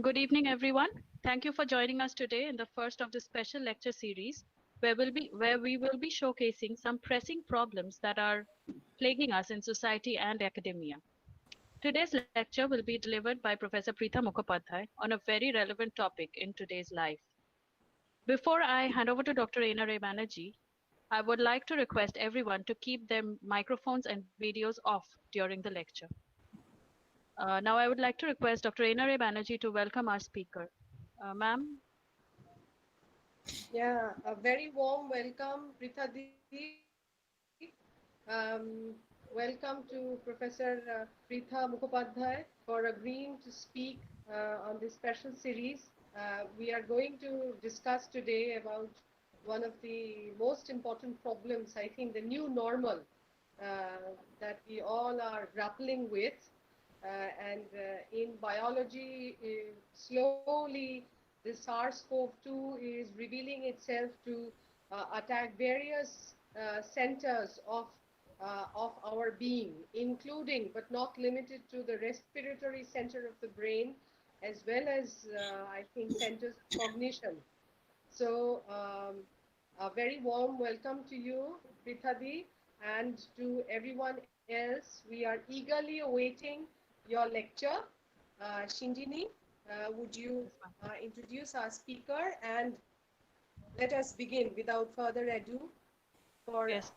Good evening, everyone. Thank you for joining us today in the first of the special lecture series, where we will be showcasing some pressing problems that are plaguing us in society and academia. Today's lecture will be delivered by Professor Pritha Mukhopadhyay on a very relevant topic in today's life. Before I hand over to Dr. Ena Ray Banerjee, I would like to request everyone to keep their microphones and videos off during the lecture. Now I would like to request Dr. Ena Ray Banerjee to welcome our speaker. Ma'am. Yeah, a very warm welcome, Pritha Di. Welcome to Professor Pritha Mukhopadhyay for agreeing to speak on this special series. We are going to discuss today about one of the most important problems, I think, the new normal that we all are grappling with. And in biology, slowly the SARS-CoV-2 is revealing itself to attack various centers of our being, including but not limited to the respiratory center of the brain, as well as I think centers of cognition. So a very warm welcome to you, Prithadi, and to everyone else. We are eagerly awaiting your lecture. Shinjini, would you introduce our speaker and let us begin without further ado for Yes.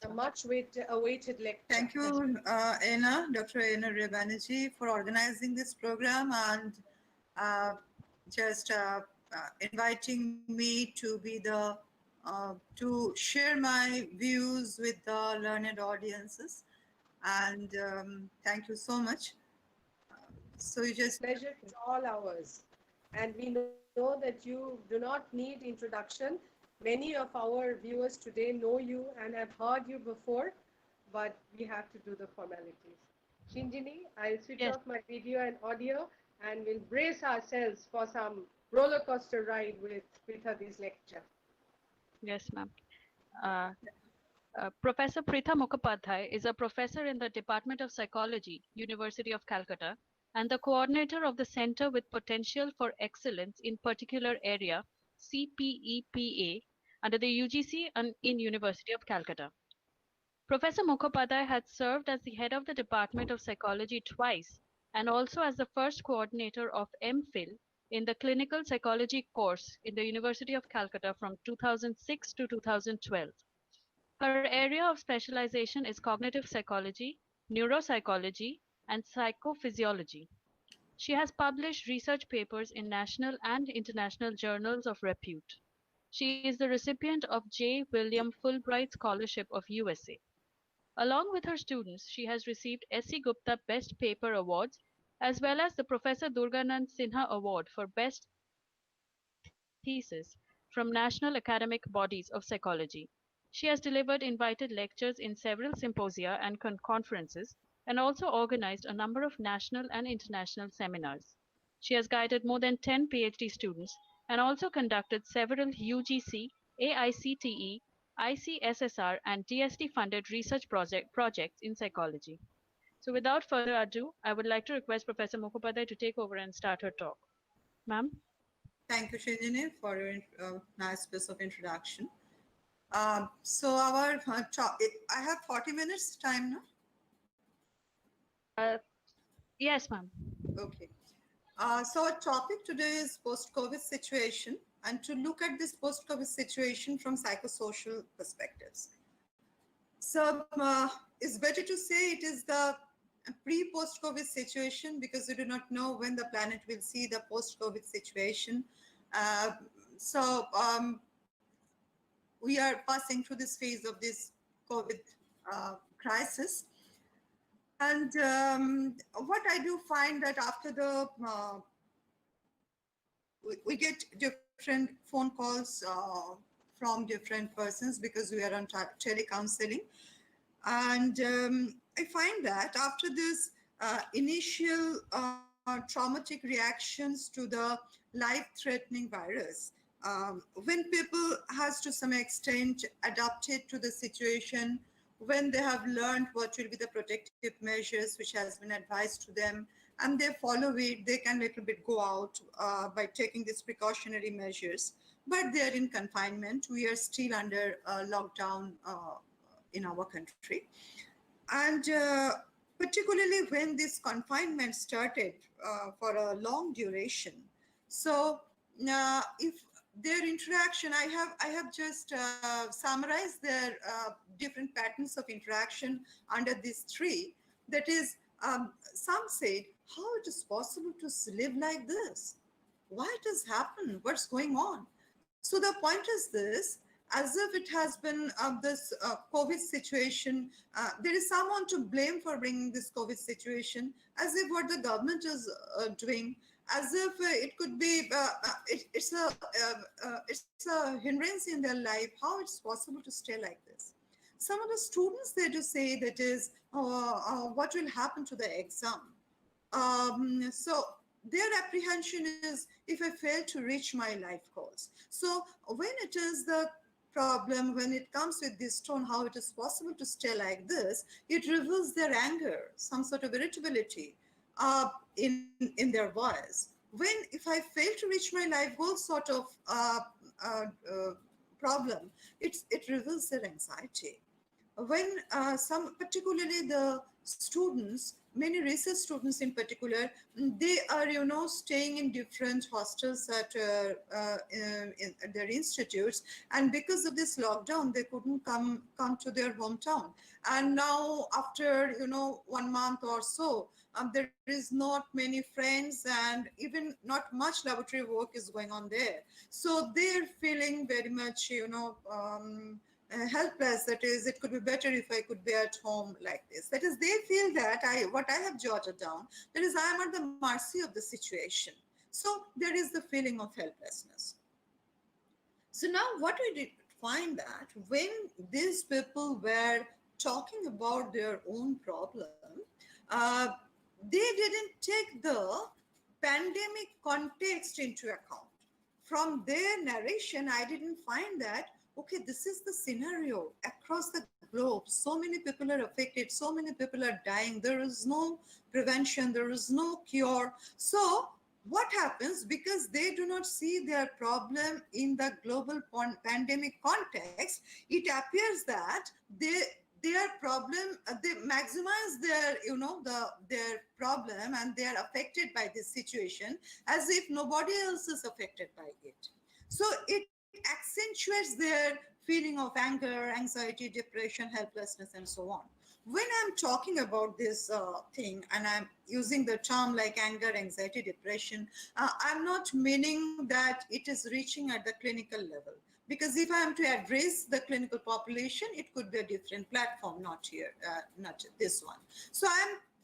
a much awaited lecture. Thank you, Dr. Ena Ray Banerjee, for organizing this program and uh, just inviting me to be to share my views with the learned audiences. And thank you so much. So you just Pleasure is all ours. And we know that you do not need introduction. Many of our viewers today know you and have heard you before, but we have to do the formalities. Shinjini, I'll switch Yes. off my video and audio and we'll brace ourselves for some roller coaster ride with Prithadi's lecture. Yes, ma'am. Uh, Professor Pritha Mukhopadhyay is a professor in the Department of Psychology, University of Calcutta, and the coordinator of the Center with Potential for Excellence in Particular Area, CPEPA, under the UGC and in University of Calcutta. Professor Mukhopadhyay had served as the head of the Department of Psychology twice and also as the first coordinator of MPhil in the Clinical Psychology course in the University of Calcutta from 2006 to 2012. Her area of specialization is cognitive psychology, neuropsychology, and psychophysiology. She has published research papers in national and international journals of repute. She is the recipient of J. William Fulbright Scholarship of USA. Along with her students, she has received S.C. Gupta Best Paper Awards as well as the Professor Durganand Sinha Award for Best Thesis from National Academic Bodies of Psychology. She has delivered invited lectures in several symposia and conferences and also organized a number of national and international seminars. She has guided more than 10 PhD students and also conducted several UGC, AICTE, ICSSR, and DST funded research projects in psychology. So, without further ado, I would like to request Professor Mukhopadhyay to take over and start her talk. Ma'am? thank you, Shinjini, for your nice piece of introduction. So I have 40 minutes time now. Uh, yes, ma'am. Okay. So our topic today is post-COVID situation, and to look at this post-COVID situation from psychosocial perspectives. So it's better to say it is the pre-post-COVID situation because we do not know when the planet will see the post-COVID situation. Uh, so we are passing through this phase of this COVID crisis. And what I do find that after the we get different phone calls from different persons because we are on telecounseling. And I find that after this initial traumatic reactions to the life-threatening virus, when people has to some extent adapted to the situation, when they have learned what will be the protective measures which has been advised to them, and they follow it. They can little bit go out by taking these precautionary measures, but they are in confinement. We are still under lockdown in our country. And particularly when this confinement started for a long duration. So if their interaction, I have just summarized their different patterns of interaction under these three. That is, some said, how it is possible to live like this? Why it has happened? What's going on? So the point is this: as if it has been this COVID situation, there is someone to blame for bringing this COVID situation, as if what the government is doing, as if it could be, it's a hindrance in their life, how it's possible to stay like this. Some of the students, they do say that is, what will happen to the exam? So their apprehension is, if I fail to reach my life goals. So when it is the problem, when it comes with this tone, how it is possible to stay like this, it reveals their anger, some sort of irritability in their voice. When, if I fail to reach my life goal sort of problem, it reveals their anxiety. When some, particularly the students, many research students in particular, they are, staying in different hostels in their institutes, and because of this lockdown, they couldn't come to their hometown. And now, after 1 month or so, there is not many friends, and even not much laboratory work is going on there. So they're feeling very much, helpless. That is, it could be better if I could be at home like this. That is, they feel that what I have jotted down, that is, I am at the mercy of the situation. So there is the feeling of helplessness. So now what we did find, that when these people were talking about their own problem, they didn't take the pandemic context into account. From their narration, I didn't find that, okay, this is the scenario across the globe. So many people are affected. So many people are dying. There is no prevention. There is no cure. So what happens, because they do not see their problem in the global pandemic context, it appears that their problem, they maximize their, their problem, and they are affected by this situation as if nobody else is affected by it. So it accentuates their feeling of anger, anxiety, depression, helplessness, and so on. When I'm talking about this thing, and I'm using the term like anger, anxiety, depression, I'm not meaning that it is reaching at the clinical level. Because if I am to address the clinical population, it could be a different platform, not here, not this one. So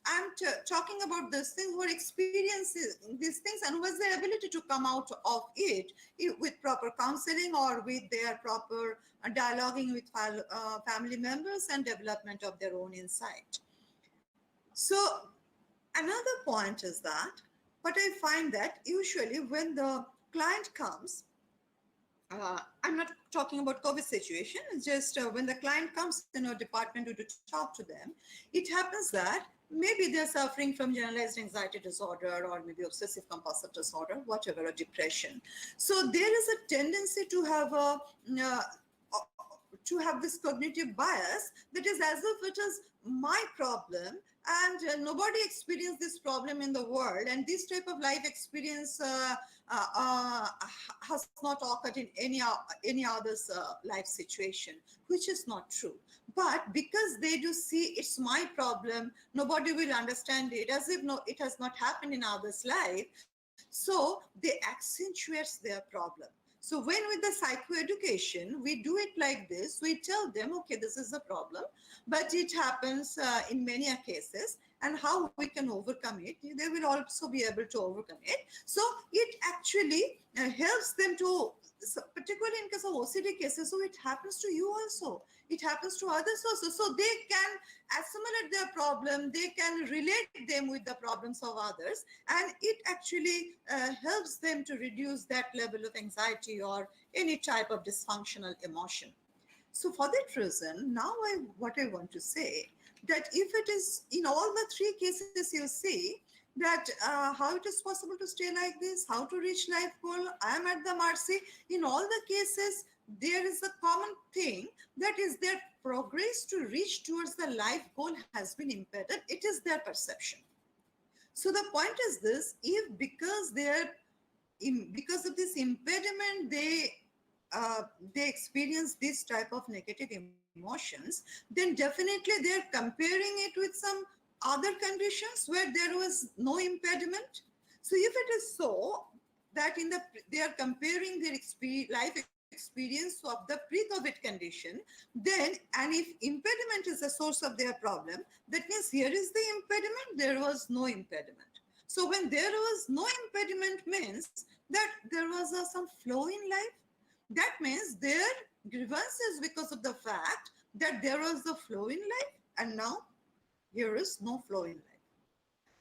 I'm talking about this thing, who experiences these things and who has the ability to come out of it with proper counseling, or with their proper dialoguing with family members, and development of their own insight. So another point is that, but I find that usually when the client comes, I'm not talking about COVID situation, it's just when the client comes in our department to talk to them, it happens that maybe they're suffering from generalized anxiety disorder, or maybe obsessive compulsive disorder, whatever, or depression. So there is a tendency to have this cognitive bias, that is as if it is my problem, and nobody experienced this problem in the world, and this type of life experience has not occurred in any other's life situation, which is not true. But because they do see it's my problem, nobody will understand it, as if it has not happened in others' life. So they accentuate their problem. So when with the psychoeducation, we do it like this, we tell them, okay, this is a problem, but it happens in many cases, and how we can overcome it. They will also be able to overcome it. So it actually helps them to, particularly in case of OCD cases, so it happens to you also. It happens to others also. So they can assimilate their problem, they can relate them with the problems of others, and it actually helps them to reduce that level of anxiety or any type of dysfunctional emotion. So for that reason, now what I want to say, that if it is in all the three cases, you see that how it is possible to stay like this, how to reach life goal, I am at the mercy. In all the cases, there is a common thing, that is their progress to reach towards the life goal has been impeded. It is their perception. So the point is this: if because of this impediment, they experience this type of negative emotions, then definitely they're comparing it with some other conditions where there was no impediment. So if it is so that they are comparing their life experience of the pre-COVID condition, then, and if impediment is the source of their problem, that means here is the impediment, there was no impediment. So when there was no impediment means that there was some flow in life. That means their grievance is because of the fact that there was the flow in life, and now here is no flow in life.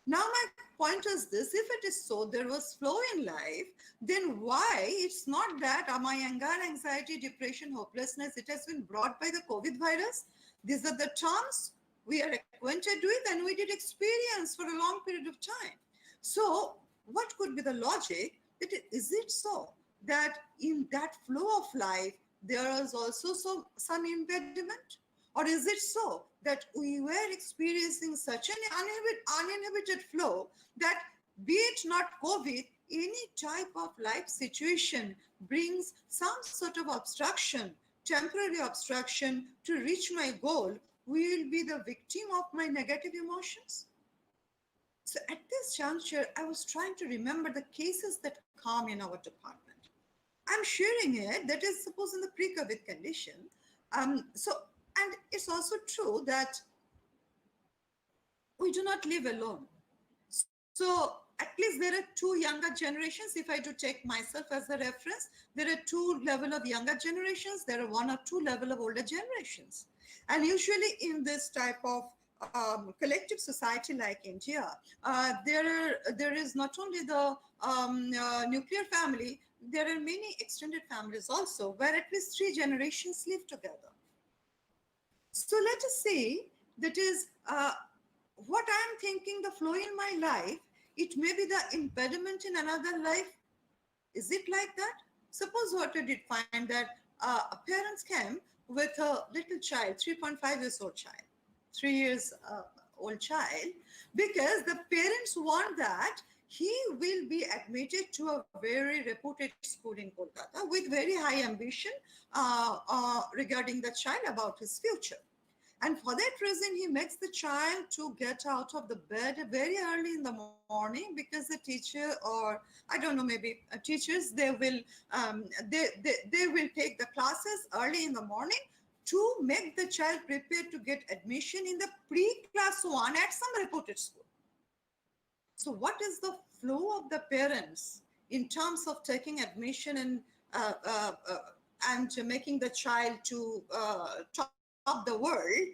Now my point is this: if it is so, there was flow in life, then why it's not that my anger, anxiety, depression, hopelessness, it has been brought by the COVID virus? These are the terms we are acquainted with and we did experience for a long period of time. So what could be the logic? Is it so that in that flow of life, there is also some impediment? Or is it so that we were experiencing such an uninhibited flow that, be it not COVID, any type of life situation brings some sort of obstruction, temporary obstruction to reach my goal, will be the victim of my negative emotions? So at this juncture, I was trying to remember the cases that come in our department. I'm sharing it, that is suppose in the pre-COVID condition. And it's also true that we do not live alone. So at least there are two younger generations. If I do take myself as a reference, there are two level of younger generations. There are one or two level of older generations. And usually in this type of collective society like India, there is not only the nuclear family, there are many extended families also, where at least three generations live together. So let us say that is what I am thinking, the flow in my life, it may be the impediment in another life. Is it like that? Suppose what I did find that parents came with a little child, 3.5 years old child, 3 years old child, because the parents want that he will be admitted to a very reputed school in Calcutta with very high ambition regarding the child about his future. And for that reason, he makes the child to get out of the bed very early in the morning, because the teacher, or I don't know, maybe teachers, they will take the classes early in the morning to make the child prepared to get admission in the pre-class 1 at some reputed school. So what is the flow of the parents in terms of taking admission and making the child to top the world?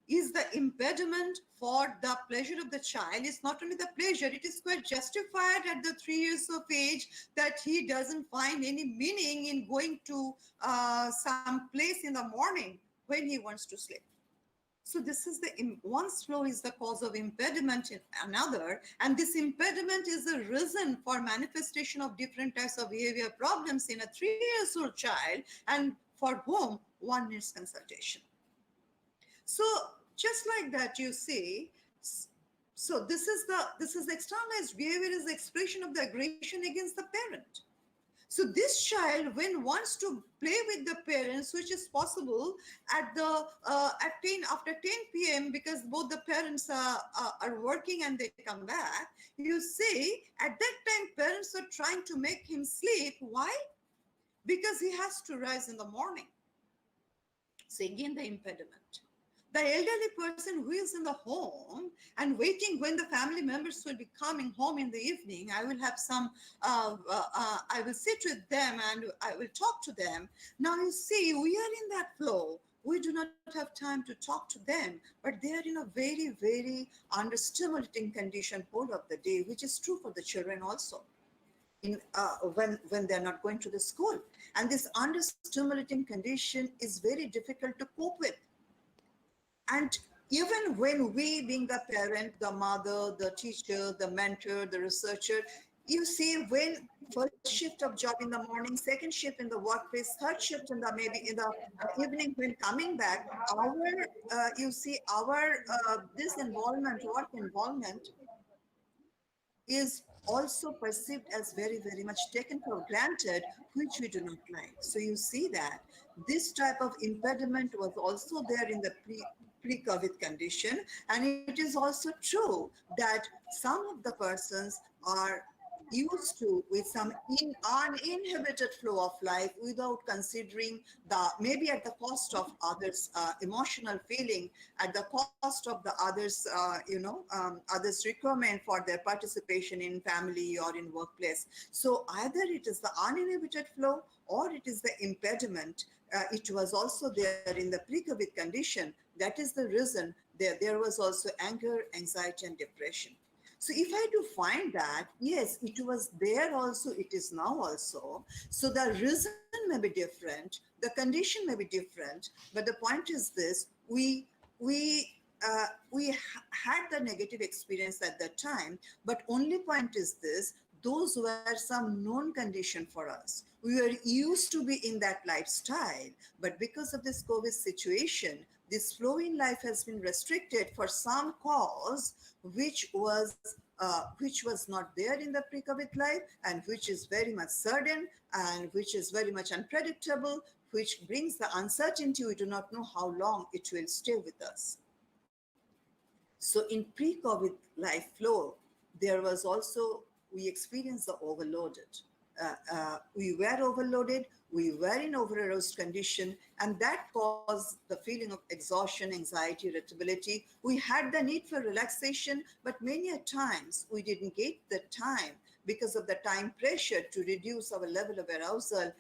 Is the impediment for the pleasure of the child? Is not only the pleasure, it is quite justified at the 3 years of age that he doesn't find any meaning in going to some place in the morning when he wants to sleep. So this is one's flow is the cause of impediment in another, and this impediment is the reason for manifestation of different types of behavior problems in a 3-year-old child, and for whom one needs consultation. So just like that, you see, so this is the externalized behavior, is the expression of the aggression against the parent. So this child, when wants to play with the parents, which is possible after 10 p.m. because both the parents are working and they come back, you see, at that time, parents are trying to make him sleep. Why? Because he has to rise in the morning. So again, the impediment. The elderly person who is in the home and waiting when the family members will be coming home in the evening, I will have some, I will sit with them and I will talk to them. Now you see, we are in that flow. We do not have time to talk to them, but they are in a very, very understimulating condition whole of the day, which is true for the children also. When they're not going to the school. And this understimulating condition is very difficult to cope with. And even when we, being the parent, the mother, the teacher, the mentor, the researcher, you see when first shift of job in the morning, second shift in the workplace, third shift in the maybe in the evening when coming back, our you see our this involvement, work involvement is also perceived as very, very much taken for granted, which we do not like. So you see that this type of impediment was also there in the pre-COVID condition. And it is also true that some of the persons are used to with some uninhibited flow of life without considering the maybe at the cost of others emotional feeling, at the cost of the others others requirement for their participation in family or in workplace. So either it is the uninhibited flow or it is the impediment. It was also there in the pre-COVID condition. That is the reason there was also anger, anxiety, and depression. So if I do find that, yes, it was there also, it is now also. So the reason may be different, the condition may be different, but the point is this: we had the negative experience at that time, but only point is this: those were some known condition for us. We were used to be in that lifestyle, but because of this COVID situation, this flow in life has been restricted for some cause, which was not there in the pre-COVID life, and which is very much sudden, and which is very much unpredictable, which brings the uncertainty. We do not know how long it will stay with us. So in pre-COVID life flow, there was also, we experienced the overloaded. We were overloaded, we were in over-aroused condition, and that caused the feeling of exhaustion, anxiety, irritability. We had the need for relaxation, but many a times we didn't get the time because of the time pressure to reduce our level of arousal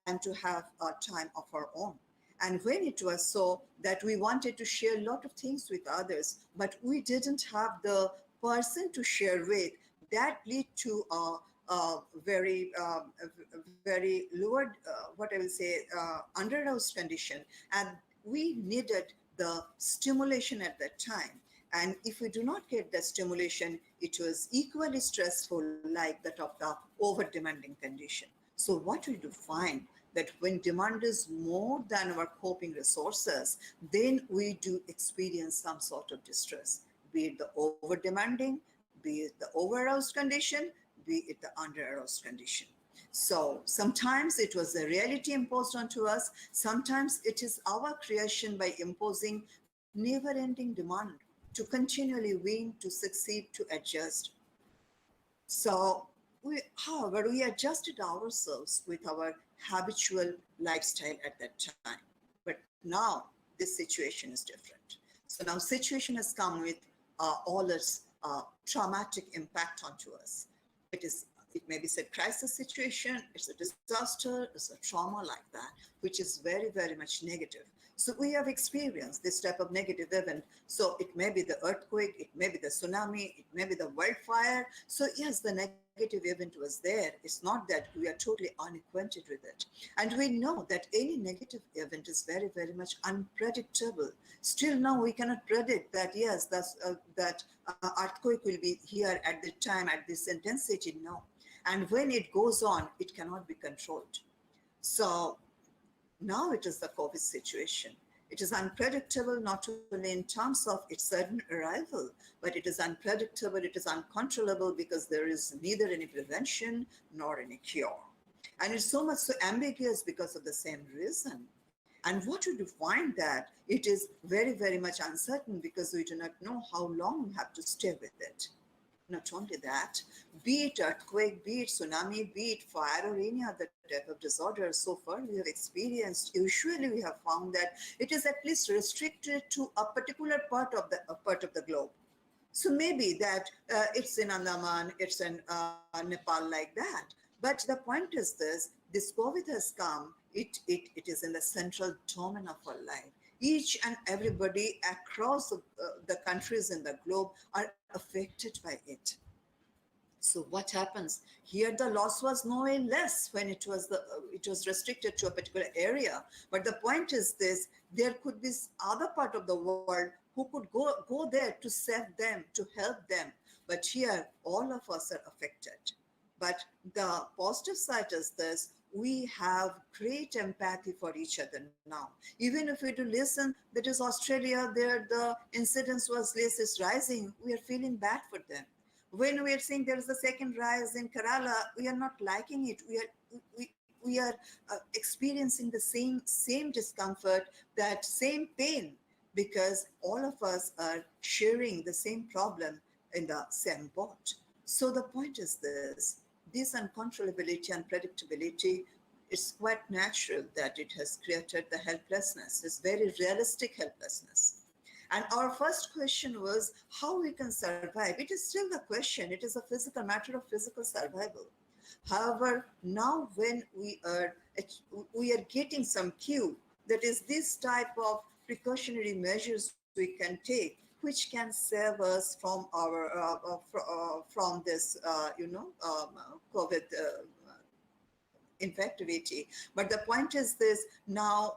and to have a time of our own. And when it was so that we wanted to share a lot of things with others, but we didn't have the person to share with, that lead to a very lowered, what I will say, under-aroused condition. And we needed the stimulation at that time. And if we do not get the stimulation, it was equally stressful like that of the over-demanding condition. So what we do find that when demand is more than our coping resources, then we do experience some sort of distress, be it the over-demanding, be it the over-aroused condition, be it the under-aroused condition. So sometimes it was a reality imposed onto us. Sometimes it is our creation by imposing never-ending demand to continually win, to succeed, to adjust. So, however, we adjusted ourselves with our habitual lifestyle at that time. But now this situation is different. So now situation has come with all its traumatic impact onto us. It may be said crisis situation, it's a disaster, it's a trauma like that, which is very, very much negative. So we have experienced this type of negative event. So it may be the earthquake, it may be the tsunami, it may be the wildfire. So yes, the negative event was there. It's not that we are totally unacquainted with it. And we know that any negative event is very, very much unpredictable. Still now we cannot predict that, yes, that earthquake will be here at the time, at this intensity, no. And when it goes on, it cannot be controlled. So now it is the COVID situation. It is unpredictable not only in terms of its sudden arrival, but it is unpredictable, it is uncontrollable because there is neither any prevention nor any cure. And it's so much so ambiguous because of the same reason. And what we do find that it is very, very much uncertain because we do not know how long we have to stay with it. Not only that, be it earthquake, be it tsunami, be it fire or any other type of disorder so far we have experienced, usually we have found that it is at least restricted to a particular part of the globe. So maybe that it's in Andaman, it's in Nepal like that. But the point is this COVID has come, it is in the central domain of our life. Each and everybody across the countries in the globe are affected by it. So what happens? Here the loss was no way less when it was restricted to a particular area. But the point is this, there could be other part of the world who could go there to save them, to help them. But here, all of us are affected. But the positive side is this: we have great empathy for each other now. Even if we do listen, that is Australia, there the incidence was less, is rising, we are feeling bad for them. When we are seeing there is a second rise in Kerala, we are not liking it. We are experiencing the same discomfort, that same pain, because all of us are sharing the same problem in the same boat. So the point is this uncontrollability, unpredictability, it's quite natural that it has created the helplessness, this very realistic helplessness. And our first question was how we can survive. It is still the question. It is a physical matter of physical survival. However, now when we are getting some cue, that is this type of precautionary measures we can take, which can save us from our from this COVID infectivity. But the point is this: now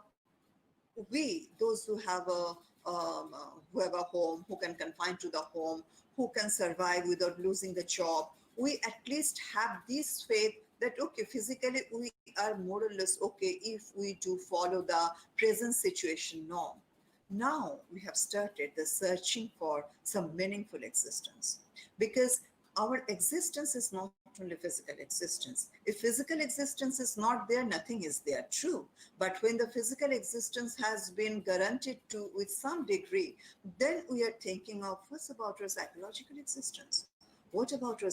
we, those who have a home, who can confine to the home, who can survive without losing the job, we at least have this faith that, okay, physically we are more or less okay if we do follow the present situation norm. Now we have started the searching for some meaningful existence, because our existence is not only physical existence. If physical existence is not there, nothing is there, true. But when the physical existence has been guaranteed to with some degree, then we are thinking of what's about our psychological existence? What about our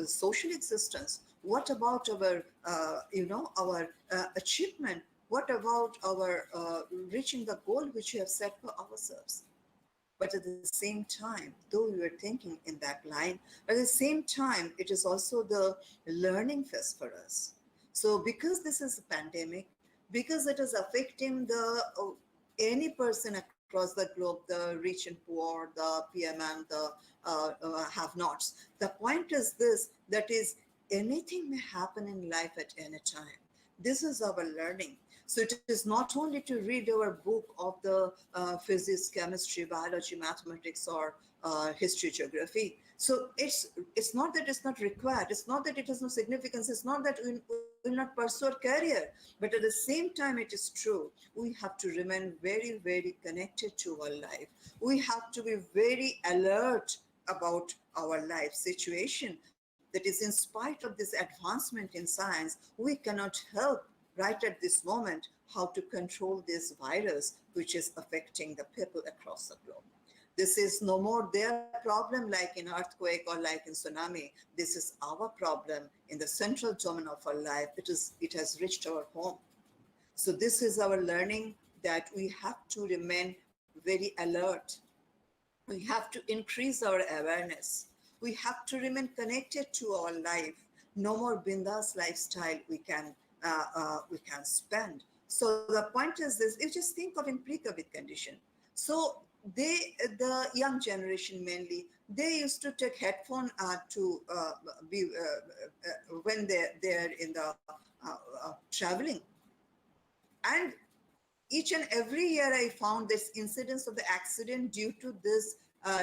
social existence? What about our, our achievement? What about our reaching the goal which we have set for ourselves? But at the same time, though we were thinking in that line, but at the same time, it is also the learning phase for us. So because this is a pandemic, because it is affecting any person across the globe, the rich and poor, the PM and the have-nots, the point is this, that is, anything may happen in life at any time. This is our learning. So it is not only to read our book of the physics, chemistry, biology, mathematics, or history, geography. So it's not that it's not required. It's not that it has no significance. It's not that we will not pursue a career. But at the same time, it is true. We have to remain very, very connected to our life. We have to be very alert about our life situation. That is, in spite of this advancement in science, we cannot help right at this moment how to control this virus which is affecting the people across the globe. This is no more their problem like in earthquake or like in tsunami. This is our problem in the central domain of our life. It has reached our home. So this is our learning, that we have to remain very alert. We have to increase our awareness. We have to remain connected to our life. No more bindas lifestyle we can spend. So the point is this: if you just think of in pre-COVID condition, so the young generation mainly, they used to take headphone to be when they're in the traveling, and each and every year I found this incidence of the accident due to this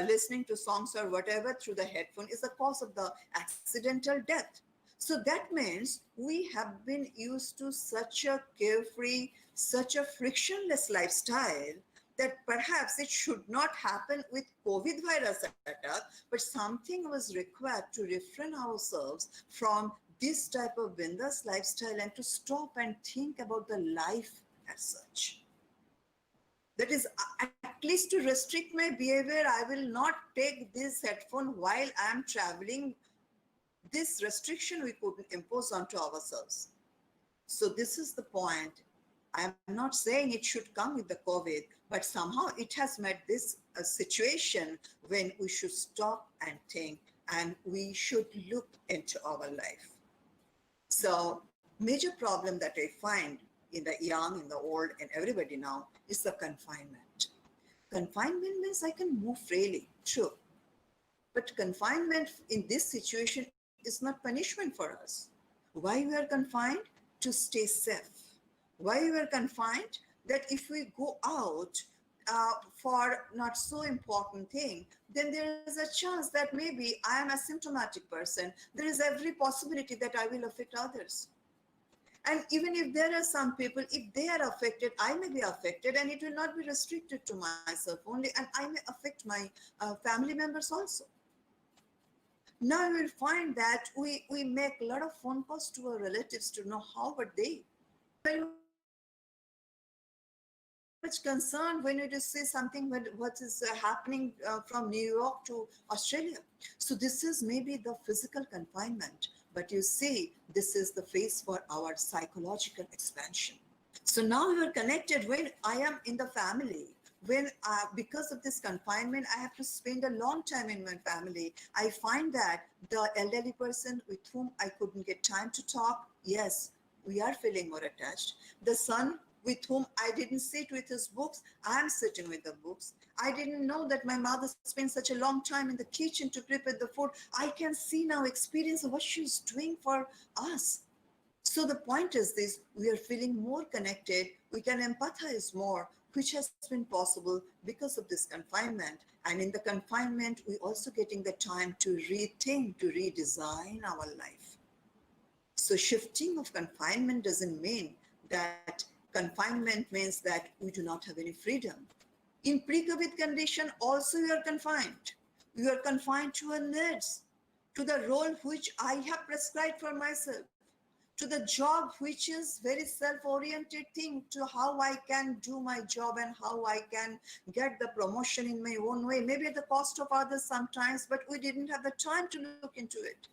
listening to songs or whatever through the headphone is the cause of the accidental death. So that means we have been used to such a carefree, such a frictionless lifestyle that perhaps it should not happen with COVID virus attack, but something was required to refrain ourselves from this type of bindas lifestyle and to stop and think about the life as such. That is, at least to restrict my behavior, I will not take this headphone while I am traveling. This restriction we could impose onto ourselves. So this is the point. I'm not saying it should come with the COVID, but somehow it has made this a situation when we should stop and think, and we should look into our life. So major problem that I find in the young, in the old, and everybody now is the confinement. Confinement means I can move freely, true. But confinement in this situation is not punishment for us. Why we are confined? To stay safe. Why we are confined? That if we go out, for not so important thing, then there is a chance that maybe I am a symptomatic person. There is every possibility that I will affect others. And even if there are some people, if they are affected, I may be affected, and it will not be restricted to myself only, and I may affect my family members also. Now you will find that we make a lot of phone calls to our relatives to know how are they. Very much concerned when you just say something what is happening from New York to Australia. So this is maybe the physical confinement, but you see, this is the face for our psychological expansion. So now you are connected when I am in the family. When because of this confinement, I have to spend a long time in my family. I find that the elderly person with whom I couldn't get time to talk, yes, we are feeling more attached. The son with whom I didn't sit with his books, I am sitting with the books. I didn't know that my mother spent such a long time in the kitchen to prepare the food. I can see now, experience what she's doing for us. So the point is this, we are feeling more connected, we can empathize more, which has been possible because of this confinement. And in the confinement, we also getting the time to rethink, to redesign our life. So shifting of confinement doesn't mean that confinement means that we do not have any freedom. In pre-COVID condition, also you are confined. You are confined to your needs, to the role which I have prescribed for myself, to the job which is very self-oriented thing, to how I can do my job and how I can get the promotion in my own way, maybe at the cost of others sometimes, but we didn't have the time to look into it.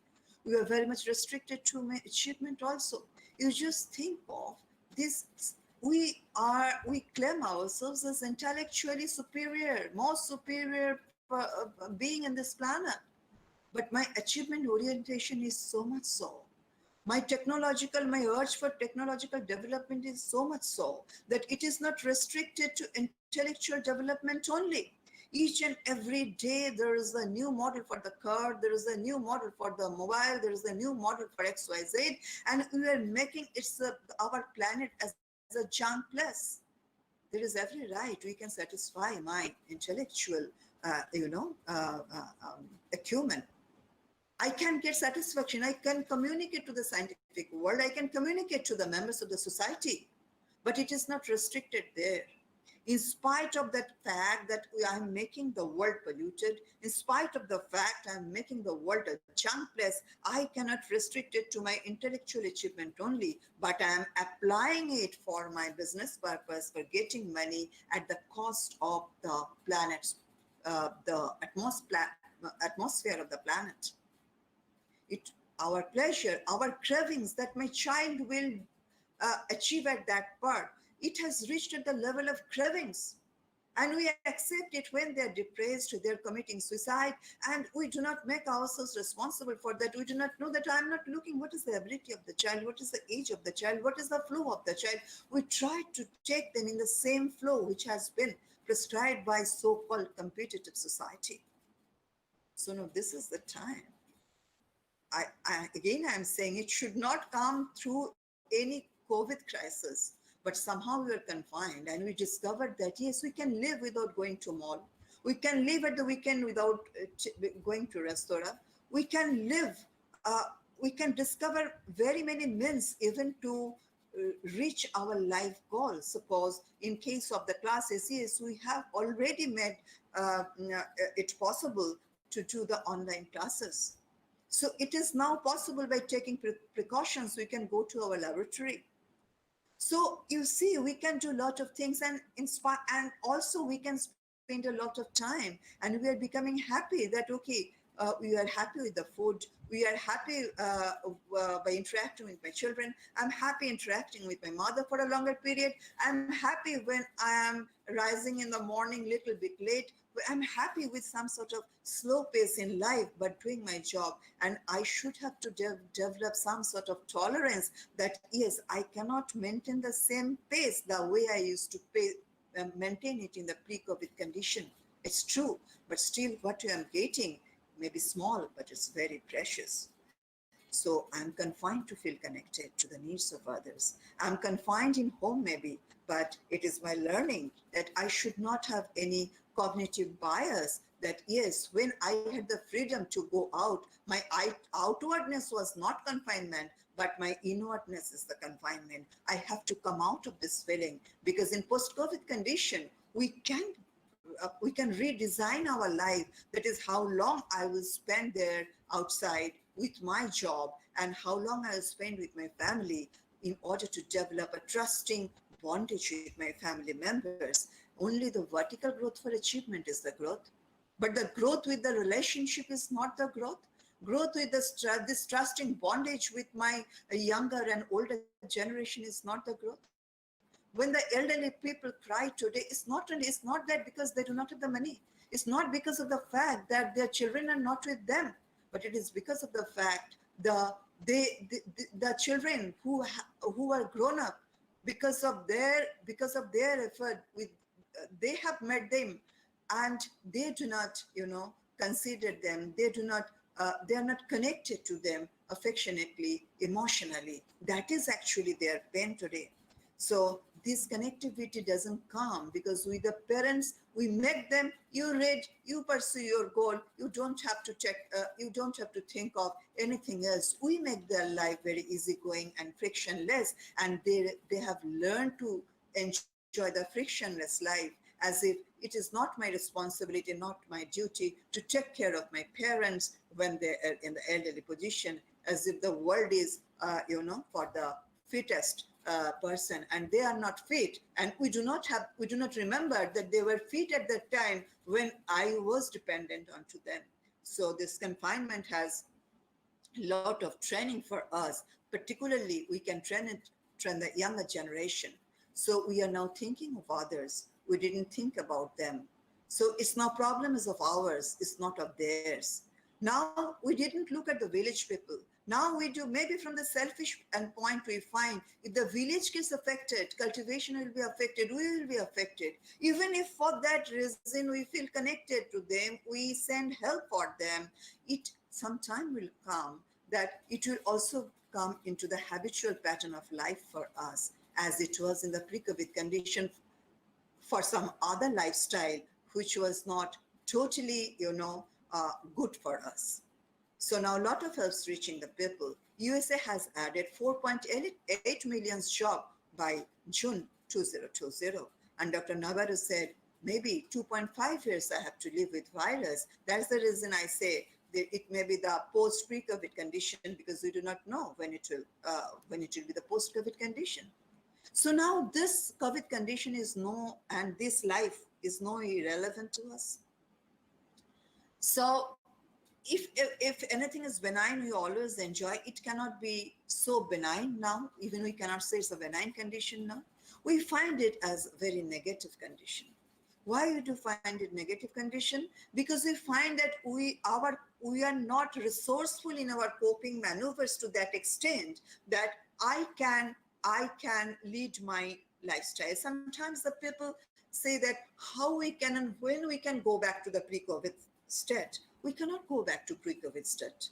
We were very much restricted to my achievement also. You just think of this, we claim ourselves as intellectually superior, most superior being in this planet. But my achievement orientation is so much so, my urge for technological development is so much so that it is not restricted to intellectual development only. Each and every day there is a new model for the car, there is a new model for the mobile, there is a new model for XYZ, and we are making our planet as a junk plus. There is every right we can satisfy my intellectual, acumen. I can get satisfaction. I can communicate to the scientific world. I can communicate to the members of the society. But it is not restricted there. In spite of that fact that I'm making the world polluted, in spite of the fact I'm making the world a junk place, I cannot restrict it to my intellectual achievement only, but I am applying it for my business purpose, for getting money at the cost of the planet's, the atmosphere of the planet. It, our pleasure, our cravings that my child will achieve at that part, it has reached at the level of cravings. And we accept it when they're depressed, they're committing suicide, and we do not make ourselves responsible for that. We do not know that I'm not looking what is the ability of the child, what is the age of the child, what is the flow of the child. We try to take them in the same flow which has been prescribed by so-called competitive society. So no, this is the time. I'm saying it should not come through any COVID crisis, but somehow we are confined, and we discovered that yes, we can live without going to mall. We can live at the weekend without going to restaurant. We can live, we can discover very many means even to reach our life goals. Suppose in case of the classes, yes, we have already made it possible to do the online classes. So it is now possible by taking precautions, we can go to our laboratory. So you see, we can do a lot of things and inspire, and also we can spend a lot of time, and we are becoming happy that, okay, we are happy with the food. We are happy by interacting with my children. I'm happy interacting with my mother for a longer period. I'm happy when I am rising in the morning a little bit late. I'm happy with some sort of slow pace in life, but doing my job. And I should have to develop some sort of tolerance that, yes, I cannot maintain the same pace the way I used to maintain it in the pre-COVID condition. It's true, but still what I am getting may be small, but it's very precious. So I'm confined to feel connected to the needs of others. I'm confined in home maybe, but it is my learning that I should not have any cognitive bias that yes, when I had the freedom to go out, my outwardness was not confinement, but my inwardness is the confinement. I have to come out of this feeling because in post-COVID condition, we can redesign our life. That is how long I will spend there outside with my job and how long I will spend with my family in order to develop a trusting bondage with my family members. Only the vertical growth for achievement is the growth. But the growth with the relationship is not the growth. Growth with this trusting bondage with my younger and older generation is not the growth. When the elderly people cry today, it's not that because they do not have the money. It's not because of the fact that their children are not with them, but it is because of the fact the children who are grown up because of their effort with they have met them, and they do not consider them. They are not connected to them affectionately, emotionally. That is actually their pain today. So this connectivity doesn't come because with the parents, we make them, you read, you pursue your goal, you don't have to you don't have to think of anything else. We make their life very easygoing and frictionless, and they have learned to enjoy the frictionless life as if it is not my responsibility, not my duty to take care of my parents when they are in the elderly position, as if the world is, for the fittest person, and they are not fit. And we do not remember that they were fit at that time when I was dependent onto them. So this confinement has a lot of training for us. Particularly, we can train the younger generation. So we are now thinking of others. We didn't think about them. So it's now problem is of ours, it's not of theirs. Now we didn't look at the village people. Now we do, maybe from the selfish point we find if the village gets affected, cultivation will be affected, we will be affected. Even if for that reason we feel connected to them, we send help for them, it sometime will come that it will also come into the habitual pattern of life for us, as it was in the pre-COVID condition for some other lifestyle, which was not totally, good for us. So now a lot of help's reaching the people. USA has added 4.8 million jobs by June 2020. And Dr. Nabaru said, maybe 2.5 years I have to live with virus. That's the reason I say that it may be the post-pre-COVID condition, because we do not know when it will be the post-COVID condition. So now this COVID condition and this life is no irrelevant to us. So if anything is benign, we always enjoy. It cannot be so benign now. Even we cannot say it's a benign condition now. We find it as a very negative condition. Why do you find it negative condition? Because we find that we are not resourceful in our coping maneuvers to that extent that I can lead my lifestyle. Sometimes the people say that how we can and when we can go back to the pre-COVID state. We cannot go back to pre-COVID state.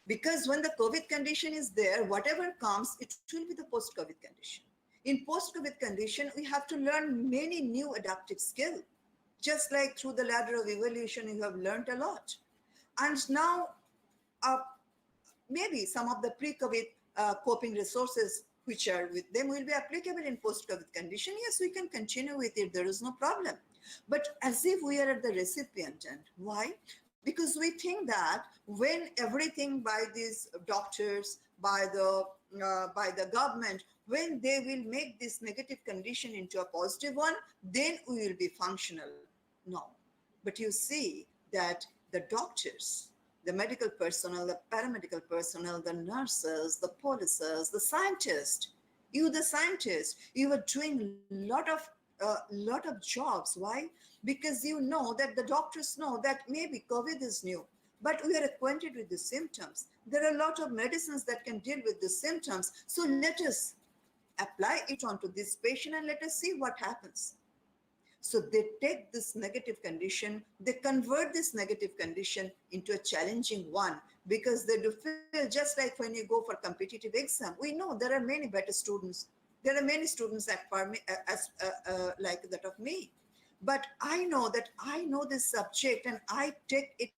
Because when the COVID condition is there, whatever comes, it will be the post-COVID condition. In post-COVID condition, we have to learn many new adaptive skills. Just like through the ladder of evolution, you have learned a lot. And now, maybe some of the pre-COVID coping resources which are with them will be applicable in post-COVID condition. Yes, we can continue with it. There is no problem. But as if we are at the recipient end. Why? Because we think that when everything by these doctors, by the government, when they will make this negative condition into a positive one, then we will be functional. No. But you see that the doctors, the medical personnel, the paramedical personnel, the nurses, the policers, the scientists, the scientist, you are doing a lot of jobs. Why? Because you know that the doctors know that maybe COVID is new, but we are acquainted with the symptoms. There are a lot of medicines that can deal with the symptoms. So let us apply it onto this patient and let us see what happens. So they take this negative condition, they convert this negative condition into a challenging one, because they do feel just like when you go for competitive exam. We know there are many better students. There are many students at like that of me. But I know that I know this subject and I take it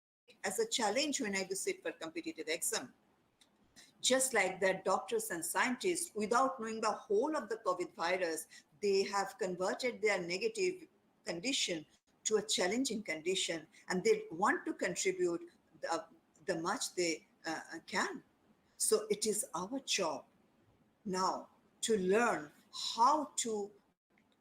as a challenge when I do sit for competitive exam. Just like that, doctors and scientists, without knowing the whole of the COVID virus, they have converted their negative condition to a challenging condition, and they want to contribute the much they can. So it is our job now to learn how to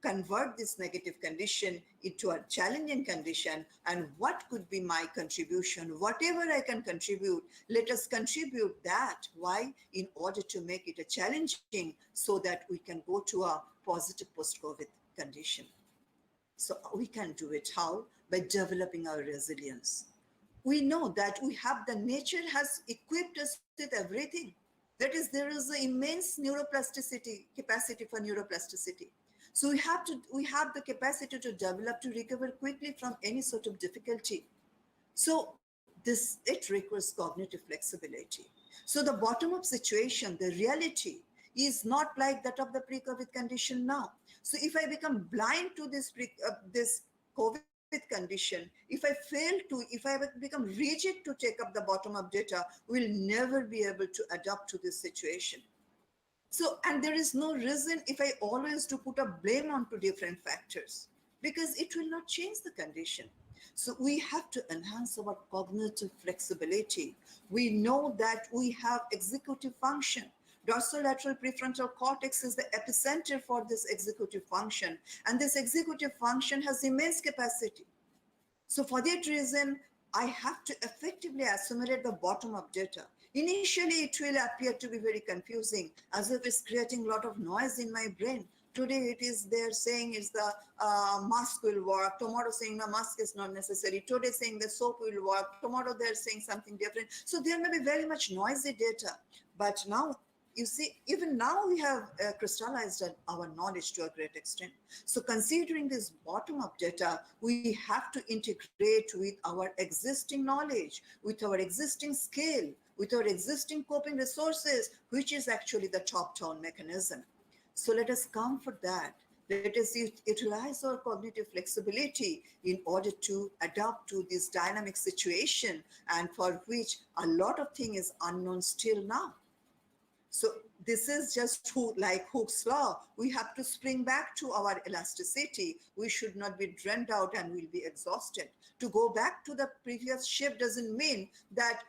convert this negative condition into a challenging condition, and what could be my contribution. Whatever I can contribute, let us contribute that. Why? In order to make it a challenging, so that we can go to a positive post-COVID condition. So we can do it how? By developing our resilience. We know that we have, the nature has equipped us with everything. That is, there is an immense neuroplasticity, capacity for neuroplasticity. So we have the capacity to develop, to recover quickly from any sort of difficulty. So it requires cognitive flexibility. So the bottom-up situation, the reality, is not like that of the pre-COVID condition now. So if I become blind to this COVID condition, if I become rigid to take up the bottom-up data, we'll never be able to adapt to this situation. So, and there is no reason if I always to put a blame onto different factors, because it will not change the condition. So we have to enhance our cognitive flexibility. We know that we have executive function. Dorsolateral prefrontal cortex is the epicenter for this executive function, and this executive function has immense capacity. So for that reason, I have to effectively assimilate the bottom-up data. Initially, it will appear to be very confusing, as if it's creating a lot of noise in my brain. Today, it is they're saying is the mask will work. Tomorrow, saying the mask is not necessary. Today, saying the soap will work. Tomorrow, they're saying something different. So there may be very much noisy data. But now, you see, even now we have crystallized our knowledge to a great extent. So considering this bottom-up data, we have to integrate with our existing knowledge, with our existing skill, with our existing coping resources, which is actually the top-down mechanism. So let us come for that. Let us utilize our cognitive flexibility in order to adapt to this dynamic situation, and for which a lot of things is unknown still now. So this is just like Hooke's law. We have to spring back to our elasticity. We should not be drained out and we'll be exhausted. To go back to the previous shape doesn't mean that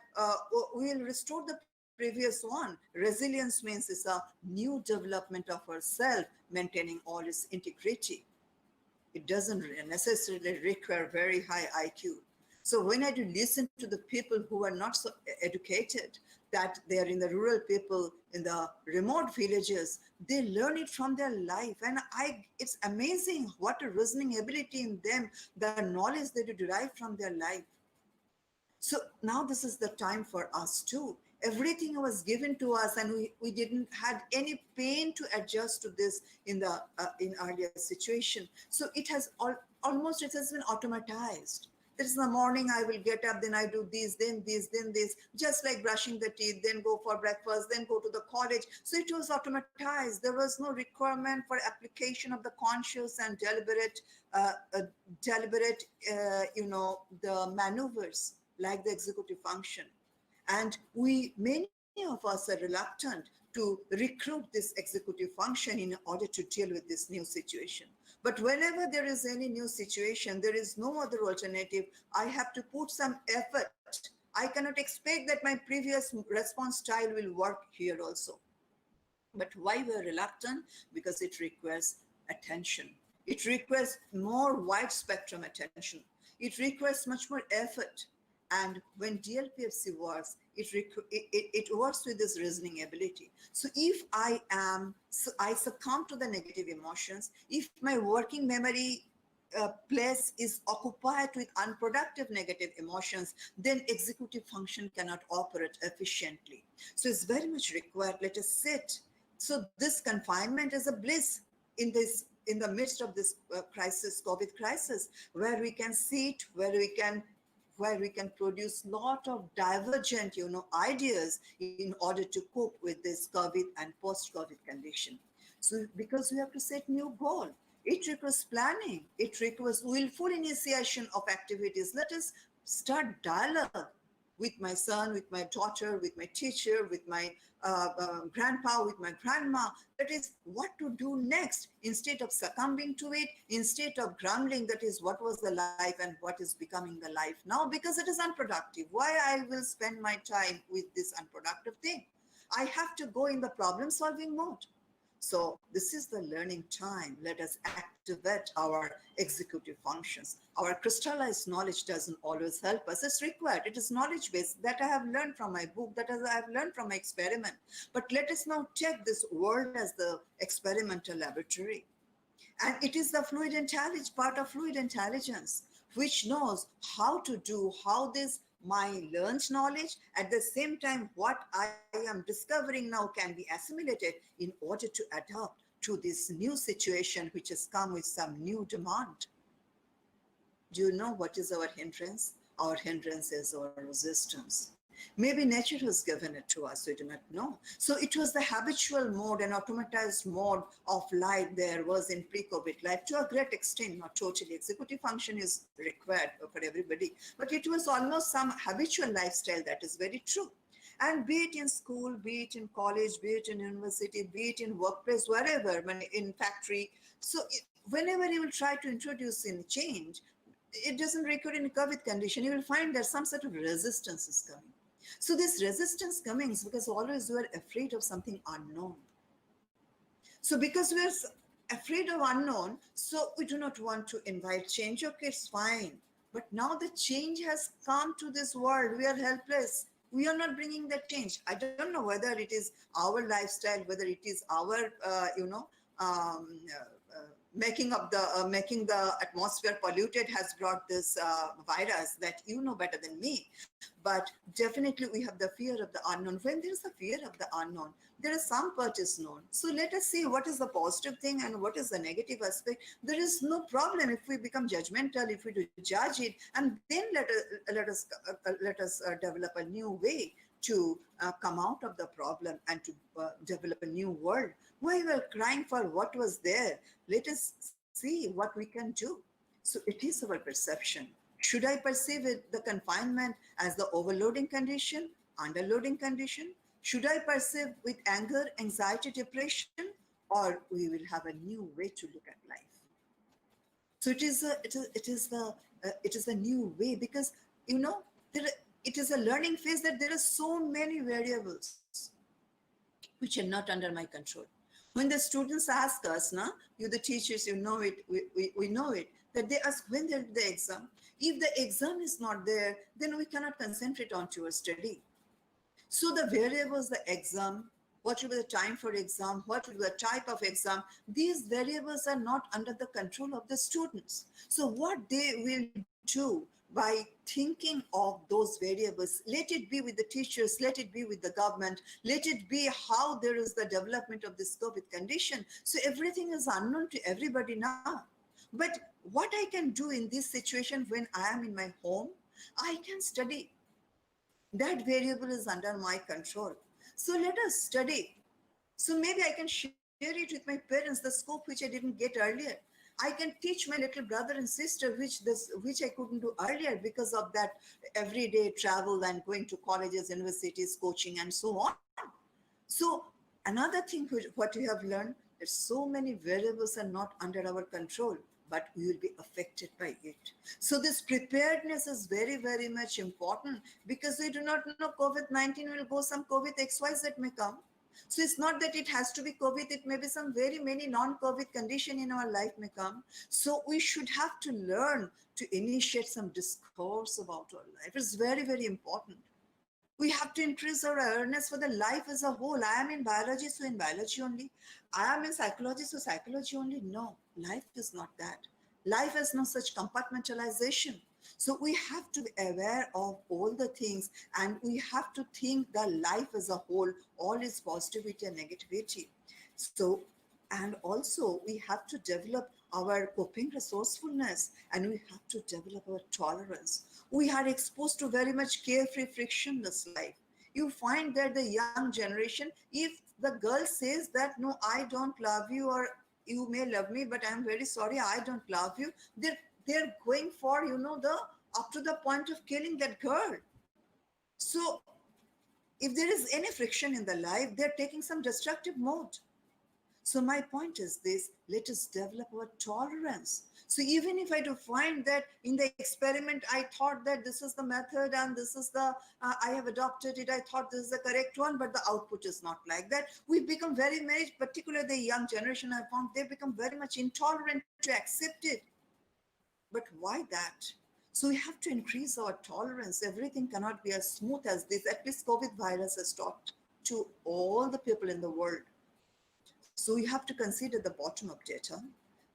we'll restore the previous one. Resilience means it's a new development of ourself, maintaining all its integrity. It doesn't necessarily require very high IQ. So when I do listen to the people who are not so educated, that they are in the rural people, in the remote villages, they learn it from their life. And it's amazing what a reasoning ability in them, the knowledge they do derive from their life. So now this is the time for us too. Everything was given to us, and we didn't had any pain to adjust to this in the in earlier situation. So it has almost it has been automatized. This is the morning, I will get up, then I do this, then this, then this, just like brushing the teeth, then go for breakfast, then go to the college. So it was automatized. There was no requirement for application of the conscious and deliberate, the maneuvers like the executive function. And many of us are reluctant to recruit this executive function in order to deal with this new situation. But whenever there is any new situation, there is no other alternative. I have to put some effort. I cannot expect that my previous response style will work here also. But why we're reluctant? Because it requires attention. It requires more wide spectrum attention. It requires much more effort. And when DLPFC works, it works with this reasoning ability. So if I succumb to the negative emotions, if my working memory place is occupied with unproductive negative emotions, then executive function cannot operate efficiently. So it's very much required. Let us sit. So this confinement is a bliss in this in the midst of this crisis, COVID crisis, where we can sit, where we can produce lot of divergent, ideas in order to cope with this COVID and post-COVID condition. So because we have to set new goal, it requires planning, it requires willful initiation of activities. Let us start dialogue with my son, with my daughter, with my teacher, with my grandpa, with my grandma. That is what to do next, instead of succumbing to it, instead of grumbling that is what was the life and what is becoming the life now, because it is unproductive. Why I will spend my time with this unproductive thing? I have to go in the problem solving mode. So this is the learning time. Let us activate our executive functions. Our crystallized knowledge doesn't always help us. It's required. It is knowledge base that I have learned from my book, that I have learned from my experiment. But let us now take this world as the experimental laboratory. And it is the part of fluid intelligence, which knows how to do, how this my learned knowledge, at the same time, what I am discovering now can be assimilated in order to adapt to this new situation, which has come with some new demand. Do you know what is our hindrance? Our hindrance is our resistance. Maybe nature has given it to us, we do not know. So it was the habitual mode and automatized mode of life there was in pre-COVID life, to a great extent, not totally. Executive function is required for everybody, but it was almost some habitual lifestyle, that is very true. And be it in school, be it in college, be it in university, be it in workplace, wherever, in factory. So whenever you will try to introduce in change, it doesn't require in a COVID condition, you will find that some sort of resistance is coming. So this resistance coming is because always we are afraid of something unknown. So because we are afraid of unknown, so we do not want to invite change. Okay, it's fine. But now the change has come to this world. We are helpless. We are not bringing that change. I don't know whether it is our lifestyle, whether it is our, making the atmosphere polluted has brought this virus that you know better than me. But definitely we have the fear of the unknown. When there is a fear of the unknown, there is some part is known. So let us see what is the positive thing and what is the negative aspect. There is no problem if we become judgmental, if we do judge it, and then let us develop a new way to come out of the problem and to develop a new world. We were crying for what was there. Let us see what we can do. So it is our perception. Should I perceive it, the confinement as the overloading condition, underloading condition? Should I perceive with anger, anxiety, depression, or we will have a new way to look at life? So it is a new way, because it is a learning phase that there are so many variables which are not under my control. When the students ask us, you the teachers, you know it, we know it, that they ask when they'll do the exam. If the exam is not there, then we cannot concentrate on our study. So the variables, the exam, what will be the time for exam, what will be the type of exam, these variables are not under the control of the students. So what they will do by thinking of those variables, let it be with the teachers, let it be with the government, let it be how there is the development of this COVID condition. So everything is unknown to everybody now. But what I can do in this situation when I am in my home, I can study. That variable is under my control. So let us study. So maybe I can share it with my parents, the scope which I didn't get earlier. I can teach my little brother and sister, which I couldn't do earlier because of that everyday travel and going to colleges, universities, coaching, and so on. So another thing what we have learned, that so many variables are not under our control, but we will be affected by it. So this preparedness is very, very much important, because we do not know COVID-19 will go, some COVID XYZ may come. So it's not that it has to be COVID, it may be some very many non-COVID condition in our life may come. So we should have to learn to initiate some discourse about our life. It's very, very important. We have to increase our awareness for the life as a whole. I am in biology, so in biology only. I am in psychology, so psychology only. No, life is not that. Life has no such compartmentalization. So we have to be aware of all the things, and we have to think the life as a whole, all is positivity and negativity. So And also we have to develop our coping resourcefulness, and we have to develop our tolerance. We are exposed to very much carefree, frictionless life. You find that the young generation, if the girl says that, no, I don't love you, or you may love me, but I'm very sorry, I don't love you, they're going for, the up to the point of killing that girl. So if there is any friction in the life, they're taking some destructive mode. So my point is this: let us develop our tolerance. So even if I do find that in the experiment, I thought that this is the method and this is I have adopted it, I thought this is the correct one, but the output is not like that. We become very, particularly the young generation, I found they become very much intolerant to accept it. But why that? So we have to increase our tolerance. Everything cannot be as smooth as this. At least COVID virus has taught to all the people in the world. So we have to consider the bottom up data.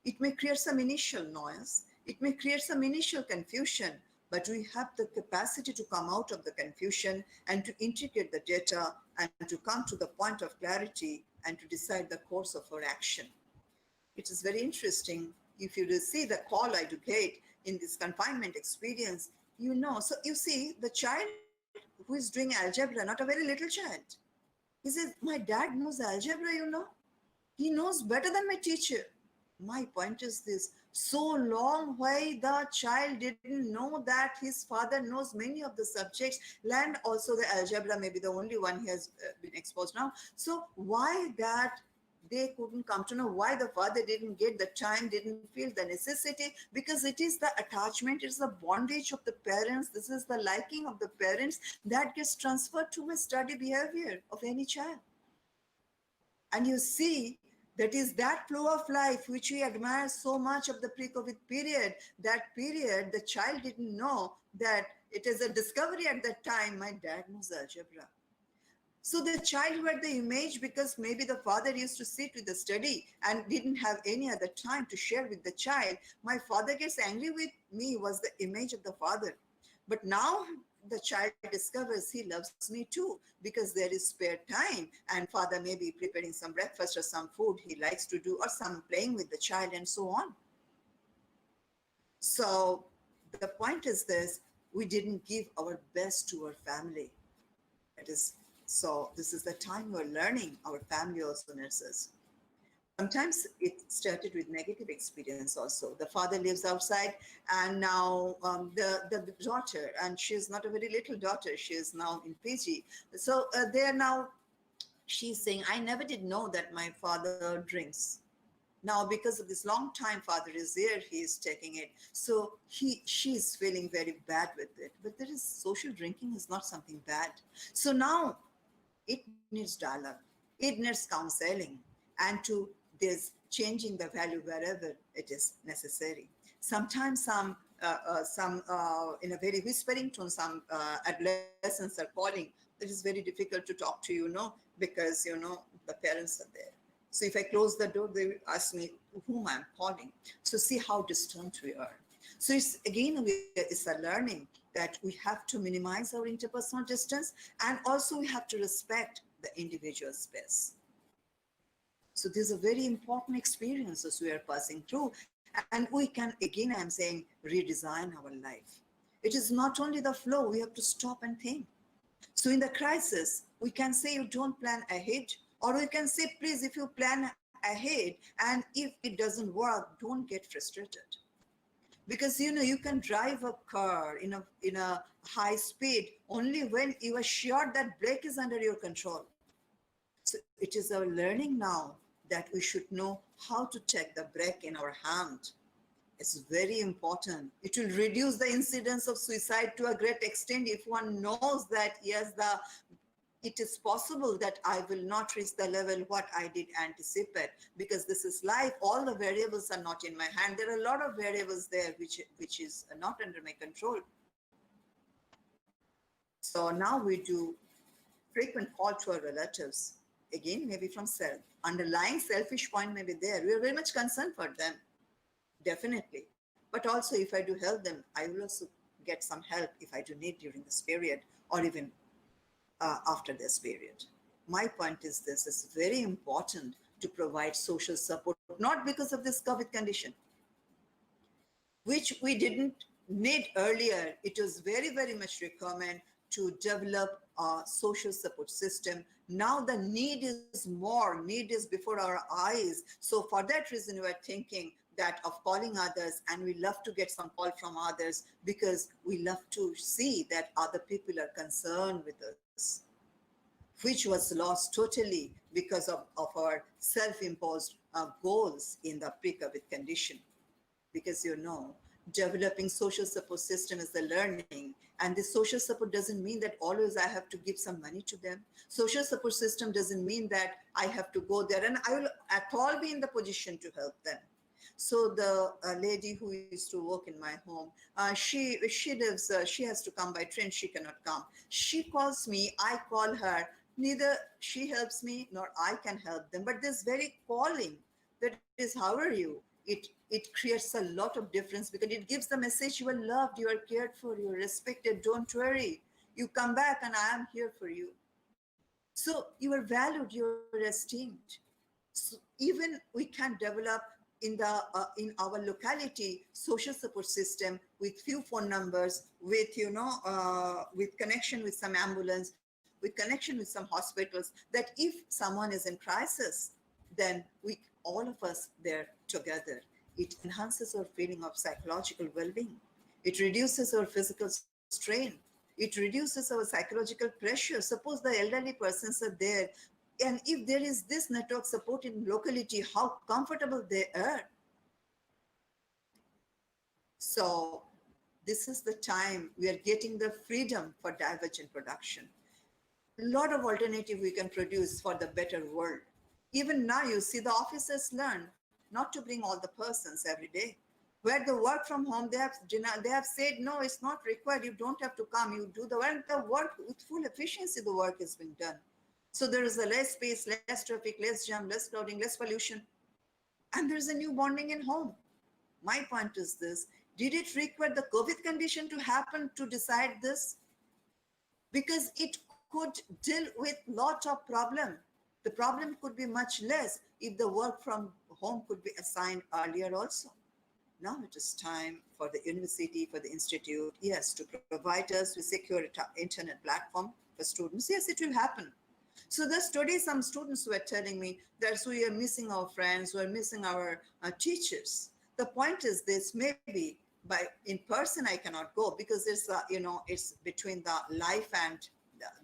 It may create some initial noise. It may create some initial confusion, but we have the capacity to come out of the confusion and to integrate the data and to come to the point of clarity and to decide the course of our action. It is very interesting. If you see the call I do get in this confinement experience, so you see the child who is doing algebra, not a very little child. He says, my dad knows algebra. He knows better than my teacher. My point is this: so long why the child didn't know that his father knows many of the subjects, and also the algebra may be the only one he has been exposed now. So why that they couldn't come to know, why the father didn't get the time, didn't feel the necessity? Because it is the attachment, it's the bondage of the parents, this is the liking of the parents that gets transferred to a study behavior of any child. And you see, that is that flow of life which we admire so much of the pre-COVID period. That period, the child didn't know that it is a discovery at that time. My dad knows algebra. So the child who had the image, because maybe the father used to sit with the study and didn't have any other time to share with the child. My father gets angry with me was the image of the father. But now the child discovers he loves me too, because there is spare time and father may be preparing some breakfast or some food he likes to do, or some playing with the child and so on. So the point is this: we didn't give our best to our family. So this is the time we're learning. Our family also nurses. Sometimes it started with negative experience also. The father lives outside, and now the daughter, and she's not a very little daughter, she is now in PG. So she's saying, I never did know that my father drinks. Now, because of this long time father is there, he is taking it. So she's feeling very bad with it. But there is social drinking is not something bad. So now it needs dialogue, it needs counseling, and to this changing the value wherever it is necessary. Sometimes some in a very whispering tone, some adolescents are calling. It is very difficult to talk to, because, the parents are there. So if I close the door, they will ask me whom I'm calling. So see how distant we are. So it's a learning that we have to minimize our interpersonal distance, and also we have to respect the individual space. So these are very important experiences we are passing through, and we can, again, I'm saying, redesign our life. It is not only the flow, we have to stop and think. So in the crisis, we can say you don't plan ahead, or we can say, please, if you plan ahead and if it doesn't work, don't get frustrated. Because you can drive a car in a high speed only when you are sure that brake is under your control. So it is our learning now that we should know how to take the brake in our hand. It's very important. It will reduce the incidence of suicide to a great extent if one knows that, yes, it is possible that I will not reach the level what I did anticipate, because this is life. All the variables are not in my hand. There are a lot of variables there which is not under my control. So now we do frequent call to our relatives, again, maybe from self. Underlying selfish point may be there. We are very much concerned for them, definitely. But also, if I do help them, I will also get some help if I do need during this period, or even after this period. My point is this: it's very important to provide social support, not because of this COVID condition, which we didn't need earlier. It was very, very much requirement to develop a social support system. Now the need is more, need is before our eyes. So for that reason, we are thinking that of calling others, and we love to get some call from others because we love to see that other people are concerned with us, which was lost totally because of our self-imposed goals in the pre-COVID condition. Because developing social support system is the learning, and this social support doesn't mean that always I have to give some money to them. Social support system doesn't mean that I have to go there and I will at all be in the position to help them. So the lady who used to work in my home, she lives, she has to come by train, she cannot come. She calls me, I call her. Neither she helps me nor I can help them. But this very calling, that is, how are you? It creates a lot of difference because it gives the message you are loved, you are cared for, you are respected, don't worry. You come back and I am here for you. So you are valued, you are esteemed. So even we can develop in our locality social support system with few phone numbers, with with connection with some ambulance, with connection with some hospitals, that if someone is in crisis, then we all of us there together. It enhances our feeling of psychological well-being. It reduces our physical strain. It reduces our psychological pressure. Suppose the elderly persons are there, and if there is this network support in locality, how comfortable they are. So this is the time we are getting the freedom for divergent production. A lot of alternative we can produce for the better world. Even now, you see, the officers learn not to bring all the persons every day. Where the work from home, they have said, no, it's not required. You don't have to come. You do the work with full efficiency. The work is being done. So there is a less space, less traffic, less jam, less crowding, less pollution. And there's a new bonding in home. My point is this: did it require the COVID condition to happen to decide this? Because it could deal with lot of problem. The problem could be much less if the work from home could be assigned earlier also. Now it is time for the university, for the institute, yes, to provide us with secure internet platform for students. Yes, it will happen. So there's today some students who are telling me that we are missing our friends, we are missing our teachers. The point is this: maybe by in person I cannot go because there's it's between the life and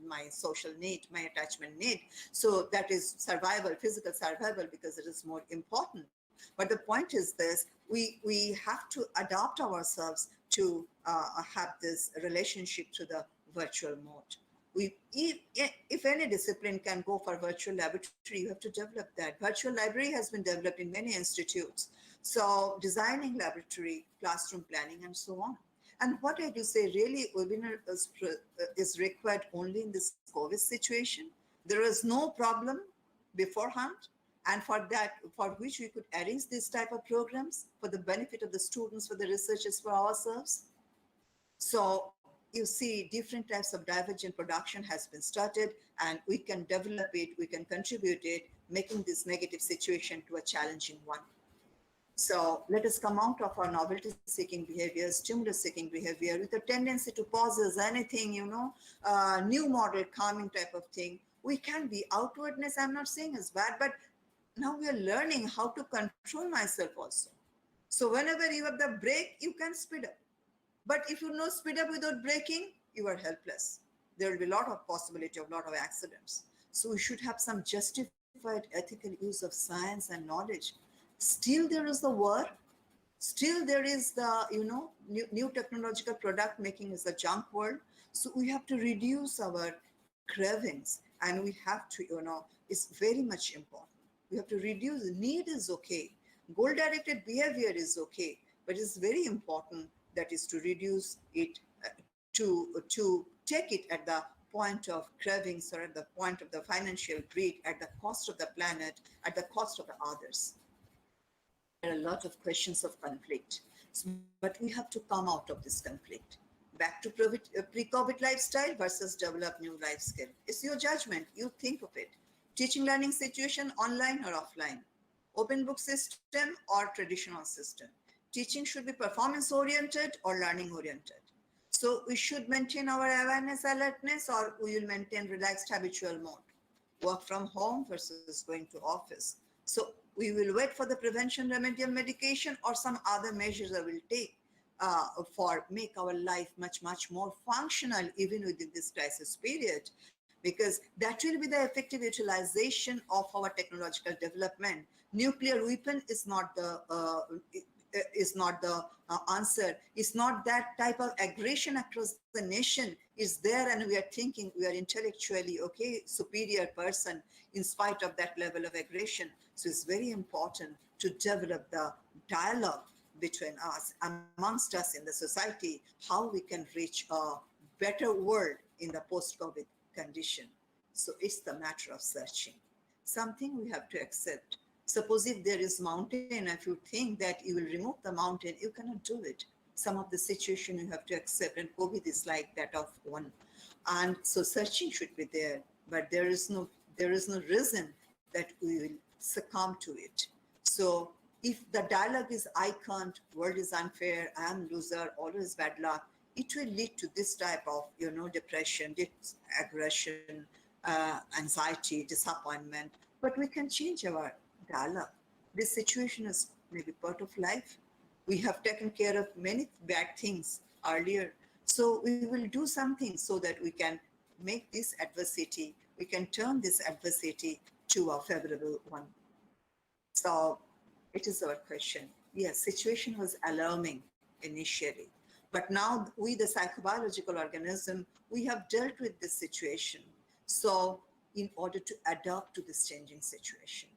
my social need, my attachment need. So that is survival, physical survival, because it is more important. But the point is this: we have to adapt ourselves to have this relationship to the virtual mode. If any discipline can go for virtual laboratory, you have to develop that. Virtual library has been developed in many institutes. So designing laboratory, classroom planning, and so on. And what I do say, really, webinar is required only in this COVID situation. There is no problem beforehand. And for that, for which we could arrange this type of programs for the benefit of the students, for the researchers, for ourselves. So you see, different types of divergent production has been started, and we can develop it, we can contribute it, making this negative situation to a challenging one. So let us come out of our novelty-seeking behavior, stimulus-seeking behavior, with a tendency to pauses, anything, new model, calming type of thing. We can be outwardness, I'm not saying is bad, but now we are learning how to control myself also. So whenever you have the brake, you can speed up. But if you know speed up without braking, you are helpless. There will be a lot of possibility of a lot of accidents. So we should have some justified ethical use of science and knowledge. Still there is the war. Still there is the, new technological product making is a junk world. So we have to reduce our cravings, and we have to, it's very much important. We have to reduce, need is okay. Goal-directed behavior is okay, but it's very important that is to reduce it, to take it at the point of cravings or at the point of the financial greed, at the cost of the planet, at the cost of the others. There are a lot of questions of conflict, but we have to come out of this conflict. Back to pre-COVID lifestyle versus develop new life skill. It's your judgment. You think of it. Teaching learning situation, online or offline? Open book system or traditional system? Teaching should be performance oriented or learning oriented. So we should maintain our awareness, alertness, or we will maintain relaxed habitual mode. Work from home versus going to office. So we will wait for the prevention remedial medication or some other measures that will take for make our life much more functional even within this crisis period, because that will be the effective utilization of our technological development. Nuclear weapon is not the answer. It's not that type of aggression across the nation is there, and we are thinking we are intellectually okay, superior person in spite of that level of aggression. So it's very important to develop the dialogue between us, amongst us in the society, how we can reach a better world in the post-COVID condition. So it's the matter of searching. Something we have to accept. Suppose if there is mountain, if you think that you will remove the mountain, you cannot do it. Some of the situation you have to accept, and COVID is like that of one. And so searching should be there, but there is no reason that we will succumb to it. So if the dialogue is I can't, world is unfair, I am loser, always bad luck, it will lead to this type of, depression, aggression, anxiety, disappointment. But we can change our dialogue. This situation is maybe part of life. We have taken care of many bad things earlier. So we will do something so that we can make this adversity, we can turn this adversity to a favorable one. So it is our question. Yes, situation was alarming initially, but now we, the psychobiological organism, we have dealt with this situation. So in order to adapt to this changing situation,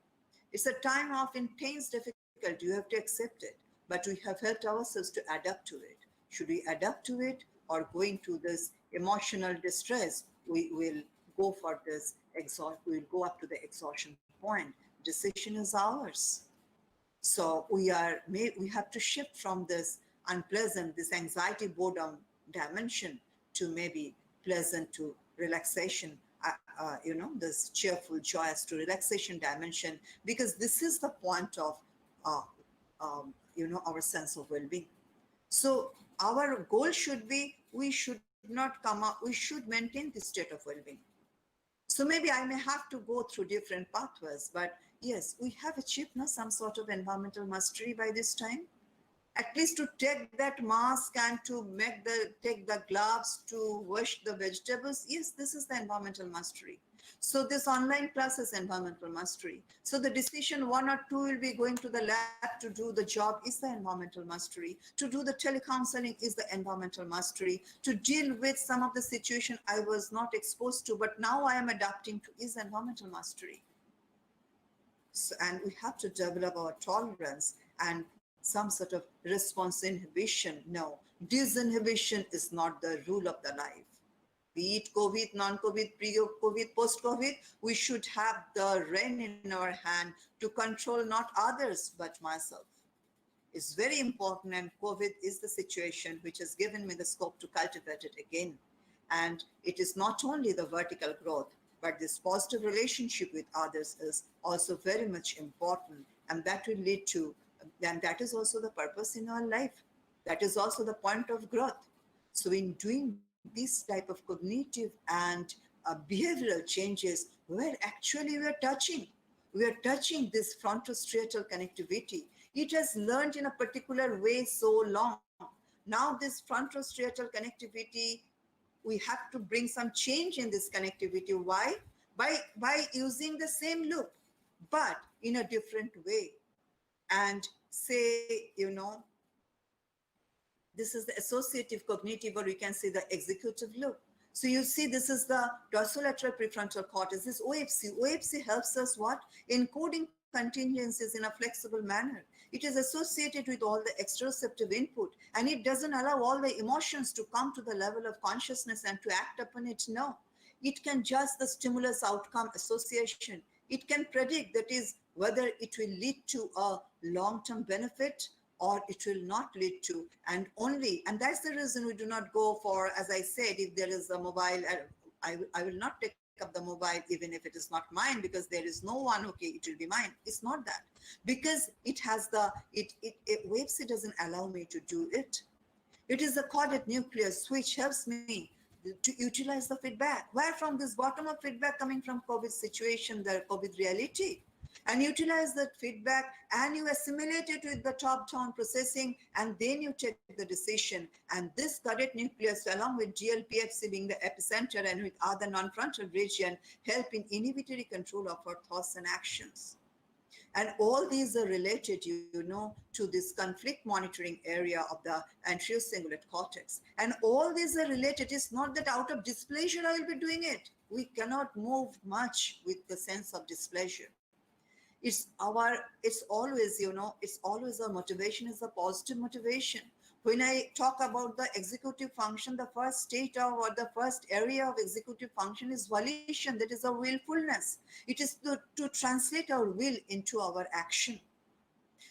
it's a time of intense difficulty. You have to accept it, but we have helped ourselves to adapt to it. Should we adapt to it or go into this emotional distress? We will go for this we will go up to the exhaustion point. Decision is ours. So we have to shift from this unpleasant, this anxiety, boredom dimension to maybe pleasant to relaxation, this cheerful, joyous to relaxation dimension, because this is the point of, our sense of well-being. So our goal should be, we should not come up, we should maintain this state of well-being. So maybe I may have to go through different pathways, but yes, we have achieved some sort of environmental mastery by this time. At least to take that mask and to take the gloves to wash the vegetables. Yes, this is the environmental mastery. So this online class is environmental mastery. So the decision 1 or 2 will be going to the lab to do the job is the environmental mastery. To do the telecounseling is the environmental mastery. To deal with some of the situation I was not exposed to, but now I am adapting to is environmental mastery. So, and we have to develop our tolerance and some sort of response inhibition. No, disinhibition is not the rule of the life. Be it COVID, non-COVID, pre-COVID, post-COVID, we should have the rein in our hand to control not others, but myself. It's very important, and COVID is the situation which has given me the scope to cultivate it again. And it is not only the vertical growth, but this positive relationship with others is also very much important, and that will lead to, and that is also the purpose in our life. That is also the point of growth. So in doing this type of cognitive and behavioral changes, where actually we are touching this frontostriatal connectivity. It has learned in a particular way so long. Now this frontostriatal connectivity, we have to bring some change in this connectivity. Why? By using the same loop, but in a different way. And say, this is the associative cognitive, or you can say the executive loop. So you see, this is the dorsolateral prefrontal cortex, this OFC. OFC helps us what? Encoding contingencies in a flexible manner. It is associated with all the exteroceptive input, and it doesn't allow all the emotions to come to the level of consciousness and to act upon it. No, it can just the stimulus outcome association. It can predict, that is, whether it will lead to a long-term benefit or it will not lead to, and that's the reason we do not go for, as I said, if there is a mobile, I will not take up the mobile, even if it is not mine, because there is no one, okay, it will be mine. It's not that. Because it has WebC doesn't allow me to do it. It is the coded nucleus which helps me to utilize the feedback. Where from this bottom-up feedback coming from COVID situation, the COVID reality, and utilize that feedback and you assimilate it with the top-down processing, and then you take the decision. And this coded nucleus, along with GLPFC being the epicenter and with other non-frontal region, help in inhibitory control of our thoughts and actions. And all these are related, to this conflict monitoring area of the anterior cingulate cortex. And all these are related. It's not that out of displeasure I will be doing it. We cannot move much with the sense of displeasure. It's always, it's always our motivation is a positive motivation. When I talk about the executive function, the first state of, or the first area of executive function is volition, that is our willfulness. It is to translate our will into our action.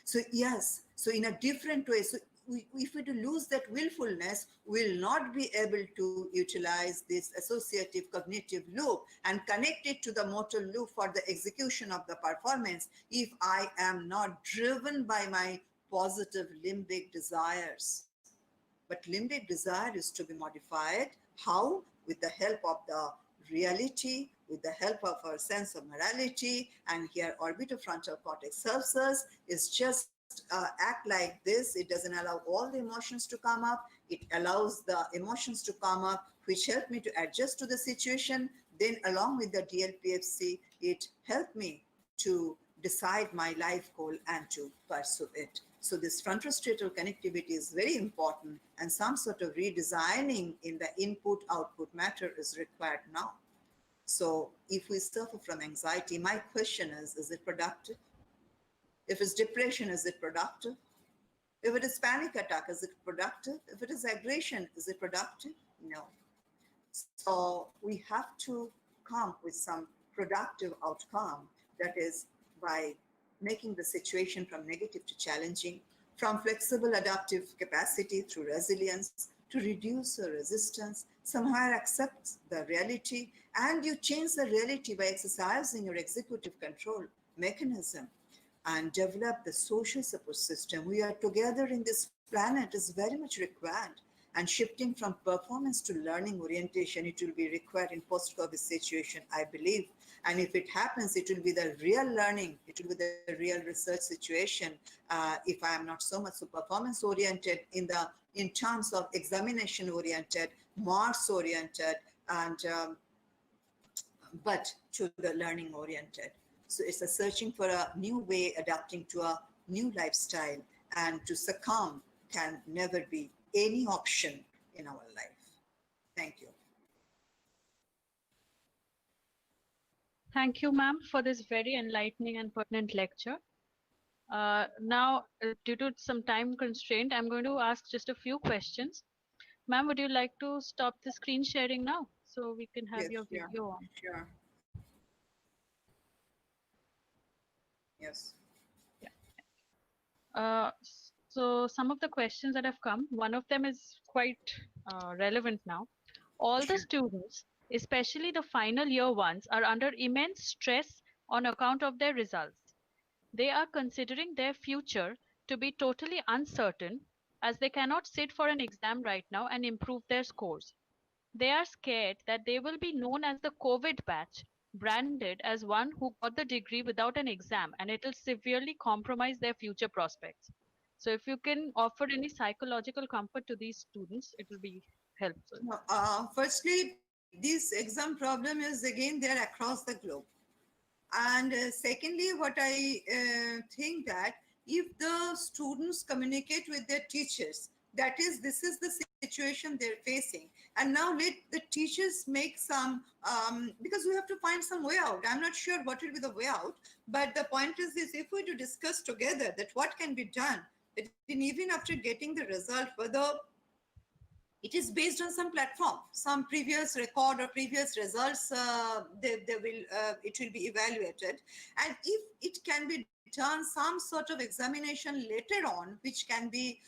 So yes, so in a different way, so if we lose that willfulness, we'll not be able to utilize this associative cognitive loop and connect it to the motor loop for the execution of the performance if I am not driven by my positive limbic desires. But limbic desire is to be modified. How? With the help of the reality, with the help of our sense of morality, and here orbitofrontal cortex helps us, is just act like this. It doesn't allow all the emotions to come up. It allows the emotions to come up, which help me to adjust to the situation. Then along with the DLPFC, it helped me to decide my life goal and to pursue it. So this frontostriatal connectivity is very important, and some sort of redesigning in the input-output matter is required now. So if we suffer from anxiety, my question is it productive? If it's depression, is it productive? If it is panic attack, is it productive? If it is aggression, is it productive? No. So we have to come with some productive outcome, that is by making the situation from negative to challenging, from flexible adaptive capacity through resilience to reduce the resistance, somehow accept the reality, and you change the reality by exercising your executive control mechanism and develop the social support system. We are together in this planet is very much required. And shifting from performance to learning orientation, it will be required in post-COVID situation, I believe. And if it happens, it will be the real learning. It will be the real research situation. If I am not so much so performance oriented in terms of examination oriented, marks oriented, and but to the learning oriented. So it's a searching for a new way, adapting to a new lifestyle, and to succumb can never be any option in our life. Thank you. Thank you, ma'am, for this very enlightening and pertinent lecture. Now, due to some time constraint, I'm going to ask just a few questions. Ma'am, would you like to stop the screen sharing now so we can have your video on? Sure. Yes. Yeah. So some of the questions that have come, one of them is quite relevant now. All the students, especially the final year ones, are under immense stress on account of their results. They are considering their future to be totally uncertain, as they cannot sit for an exam right now and improve their scores. They are scared that they will be known as the COVID batch, branded as one who got the degree without an exam, and it will severely compromise their future prospects. So if you can offer any psychological comfort to these students, it will be helpful. Firstly, this exam problem is again there across the globe. And secondly, what I think that if the students communicate with their teachers, that is, this is the situation they're facing. And now let the teachers make some, because we have to find some way out. I'm not sure what will be the way out, but the point is this, if we do discuss together that what can be done, that even after getting the result, whether it is based on some platform, some previous record or previous results, it will be evaluated. And if it can be return some sort of examination later on, which can be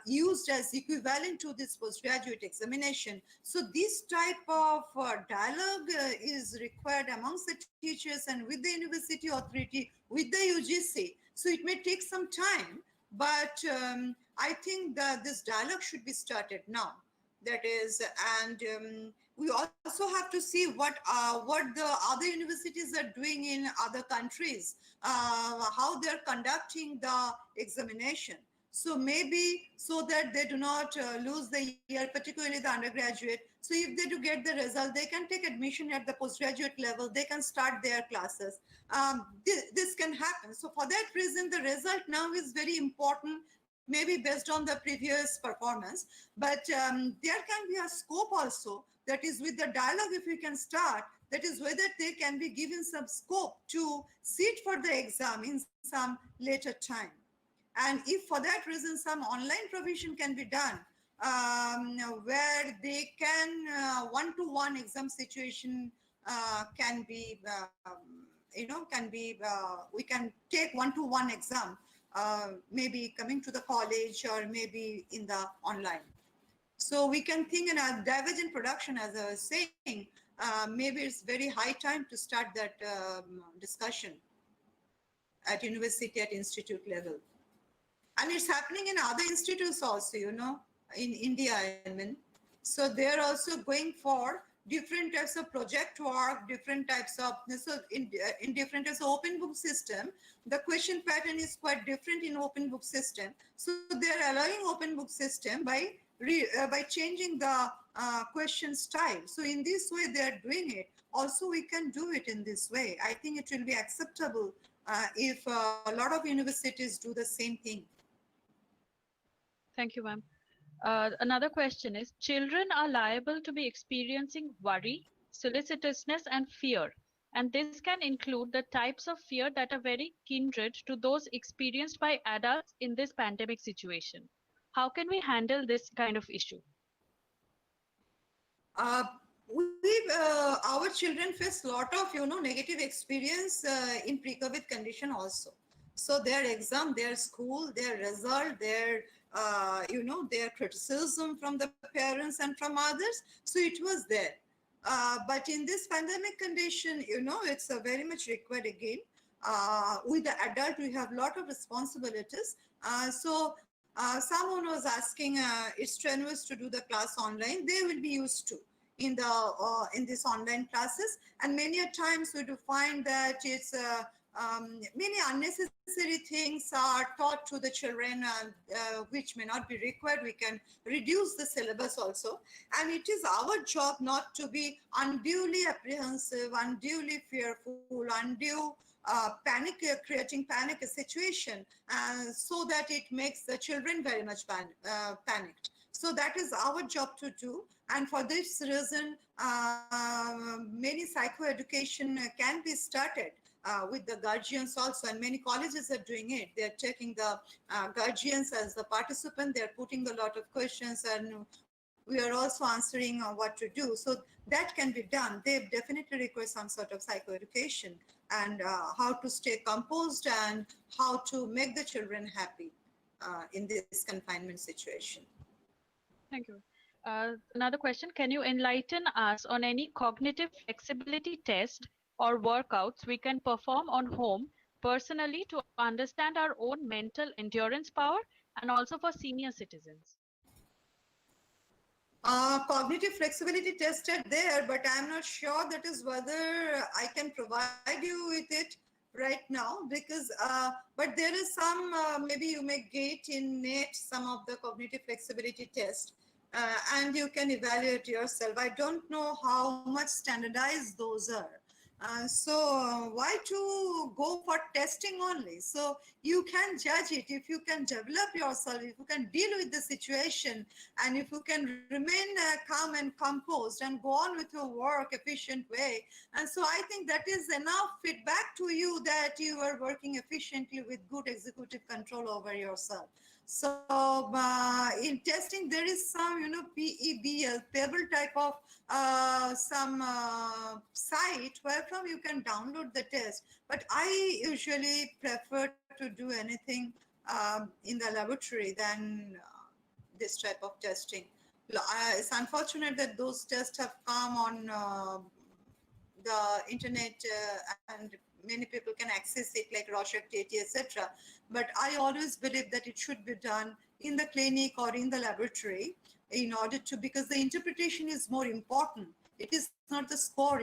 used as equivalent to this postgraduate examination. So this type of dialogue is required amongst the teachers and with the university authority, with the UGC. So it may take some time, but I think that this dialogue should be started now. That is, and we also have to see what the other universities are doing in other countries, how they're conducting the examination. So maybe so that they do not lose the year, particularly the undergraduate. So if they do get the result, they can take admission at the postgraduate level. They can start their classes. This can happen. So for that reason, the result now is very important, maybe based on the previous performance. But there can be a scope also, that is with the dialogue, if we can start, that is whether they can be given some scope to sit for the exam in some later time. And if for that reason some online provision can be done, where they can one-to-one exam situation can be, we can take one-to-one exam, maybe coming to the college or maybe in the online. So we can think in a divergent production, as I was saying, maybe it's very high time to start that discussion at university, at institute level. And it's happening in other institutes also, in India, I mean. So they're also going for different types of project work, different types of, so in different types of open book system, the question pattern is quite different in open book system. So they're allowing open book system by changing the question style. So in this way, they're doing it. Also, we can do it in this way. I think it will be acceptable if a lot of universities do the same thing. Thank you, ma'am. Another question is, children are liable to be experiencing worry, solicitousness, and fear. And this can include the types of fear that are very kindred to those experienced by adults in this pandemic situation. How can we handle this kind of issue? Our children face a lot of, negative experience in pre-COVID condition also. So their exam, their school, their result, their their criticism from the parents and from others. So it was there. But in this pandemic condition, it's very much required again. With the adult, we have a lot of responsibilities. Someone was asking, it's strenuous to do the class online. They will be used to in this online classes, and many a times we do find that it's many unnecessary things are taught to the children, which may not be required. We can reduce the syllabus also, and it is our job not to be unduly apprehensive, unduly fearful, undue creating panic situation, so that it makes the children very much panicked. So that is our job to do. And for this reason, many psychoeducation can be started with the guardians also. And many colleges are doing it. They're taking the guardians as the participant. They're putting a lot of questions, and we are also answering what to do. So that can be done. They definitely require some sort of psychoeducation, and how to stay composed and how to make the children happy in this confinement situation. Thank you. Another question, can you enlighten us on any cognitive flexibility test or workouts we can perform on home personally to understand our own mental endurance power, and also for senior citizens? Cognitive flexibility tested there, but I'm not sure that is whether I can provide you with it right now, because but there is some maybe you may get in net some of the cognitive flexibility test, and you can evaluate yourself. I don't know how much standardized those are. So why to go for testing only? So you can judge it if you can develop yourself, if you can deal with the situation, and if you can remain calm and composed and go on with your work efficient way. And so I think that is enough feedback to you that you are working efficiently with good executive control over yourself. In testing, there is some, PEBL, Pebble type of some site where from you can download the test. But I usually prefer to do anything in the laboratory than this type of testing. It's unfortunate that those tests have come on the internet and many people can access it like Rorschach TT, etc. But I always believe that it should be done in the clinic or in the laboratory in order to, because the interpretation is more important. It is not the score,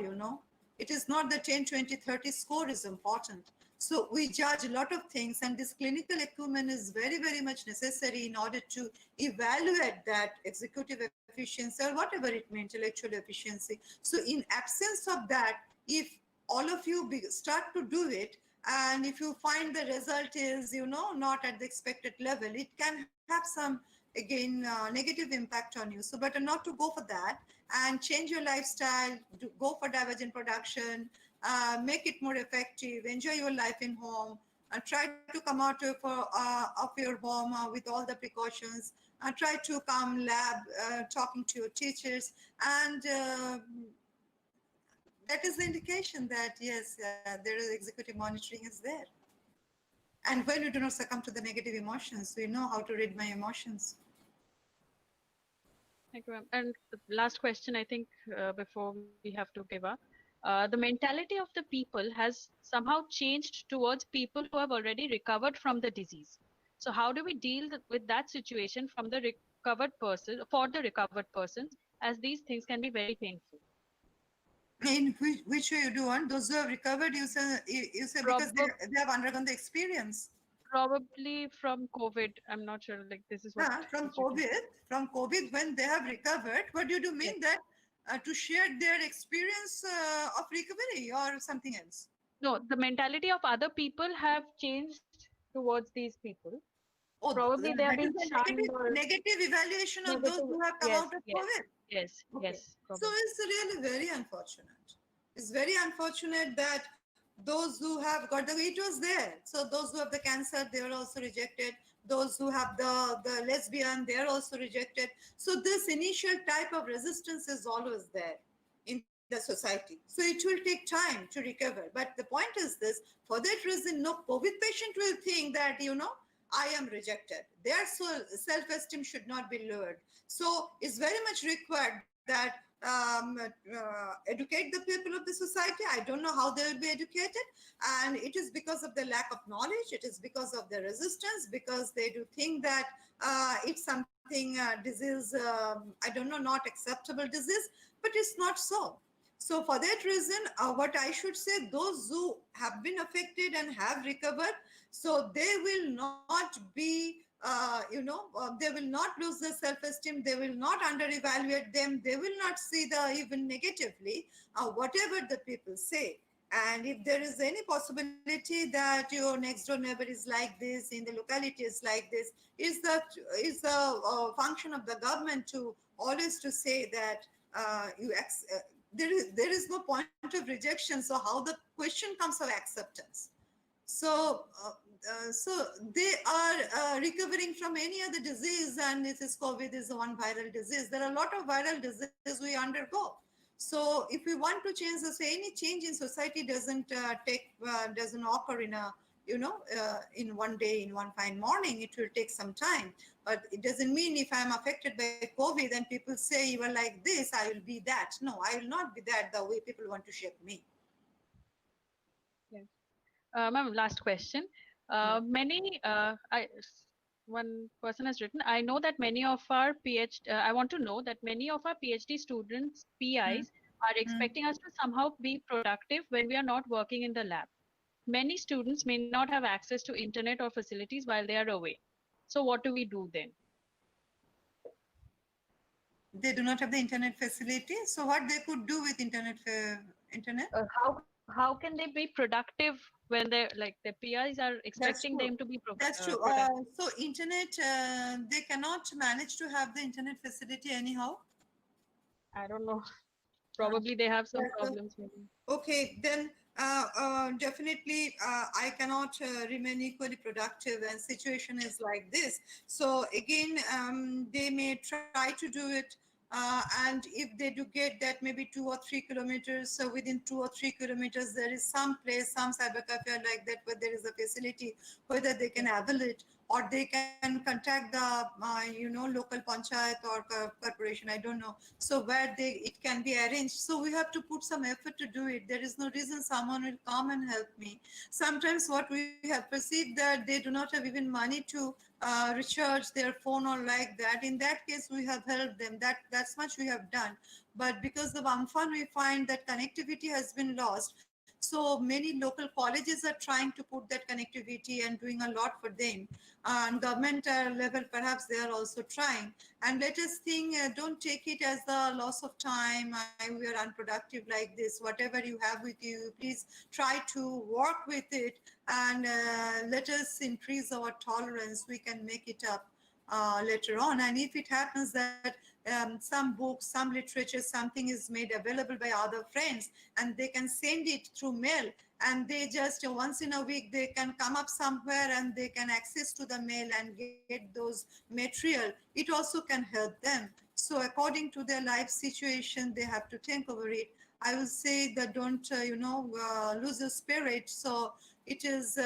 It is not the 10, 20, 30 score is important. So we judge a lot of things, and this clinical acumen is very, very much necessary in order to evaluate that executive efficiency or whatever it may, intellectual efficiency. So in absence of that, if all of you start to do it, and if you find the result is, not at the expected level, it can have some, again, negative impact on you. So better not to go for that, and change your lifestyle, go for divergent production, make it more effective, enjoy your life in home, try to come out of your home with all the precautions, try to come lab, talking to your teachers, and that is the indication that yes, there is executive monitoring is there. And when you do not succumb to the negative emotions, we know how to read my emotions. Thank you, ma'am. And the last question, I think, before we have to give up. The mentality of the people has somehow changed towards people who have already recovered from the disease. So how do we deal with that situation from the recovered person, for the recovered persons, as these things can be very painful? In which way you do want? Those who have recovered, you say because they have undergone the experience. Probably from COVID. I'm not sure. Like this is what. From COVID, when they have recovered, what do you mean that to share their experience of recovery or something else? No, the mentality of other people have changed towards these people. Oh, Probably they have that is been the shunned or negative evaluation of those who have come yes, out of yes, COVID. yes, Okay. yes. So Probably. it's really very unfortunate. It's very unfortunate that those who have got it was there. So those who have the cancer, they were also rejected. Those who have the lesbian, they are also rejected. So this initial type of resistance is always there in the society. So it will take time to recover. But the point is this, for that reason, no COVID patient will think that, I am rejected. Their self-esteem should not be lowered. So it's very much required that educate the people of the society. I don't know how they will be educated. And it is because of the lack of knowledge. It is because of the resistance, because they do think that it's something disease, I don't know, not acceptable disease, but it's not so. So for that reason, what I should say, those who have been affected and have recovered, so they will not be, they will not lose their self-esteem. They will not under-evaluate them. They will not see the even negatively, whatever the people say. And if there is any possibility that your next door neighbor is like this, in the locality is like this, is the function of the government to always to say that there is no point of rejection. So how the question comes of acceptance? So, so they are recovering from any other disease, and this is COVID is one viral disease. There are a lot of viral diseases we undergo. So, if we want to change this, any change in society doesn't occur in a in one day, in one fine morning. It will take some time. But it doesn't mean if I'm affected by COVID and people say you are like this, I will be that. No, I will not be that the way people want to shape me. Yes. Ma'am, last question. One person has written, I know that many of our PhD, I want to know that many of our PhD students, PIs, are expecting us to somehow be productive when we are not working in the lab. Many students may not have access to internet or facilities while they are away. So what do we do then? They do not have the internet facility. So what they could do with internet? How can they be productive when they're like the PIs are expecting them to be That's true. productive? So internet, they cannot manage to have the internet facility anyhow. I don't know. Probably they have some problems. Maybe. Okay, then Definitely, I cannot remain equally productive and situation is like this. So again, they may try to do it. And if they do get that maybe 2 or 3 kilometers, so within 2 or 3 kilometers, there is some place, some cyber cafe like that, where there is a facility, whether they can avail it or they can contact the, local panchayat or corporation, I don't know. So where it can be arranged. So we have to put some effort to do it. There is no reason someone will come and help me. Sometimes what we have perceived that they do not have even money to recharge their phone or like that. In that case, we have helped them. That's much we have done. But because of Amphan, we find that connectivity has been lost. So many local colleges are trying to put that connectivity and doing a lot for them. And government level, perhaps they are also trying. And let us think, don't take it as the loss of time. We are unproductive like this. Whatever you have with you, please try to work with it and let us increase our tolerance. We can make it up later on. And if it happens that some books, some literature, something is made available by other friends, and they can send it through mail, and they just once in a week they can come up somewhere and they can access to the mail and get those material, it also can help them. So according to their life situation, they have to think over it. I will say that don't lose your spirit. So it is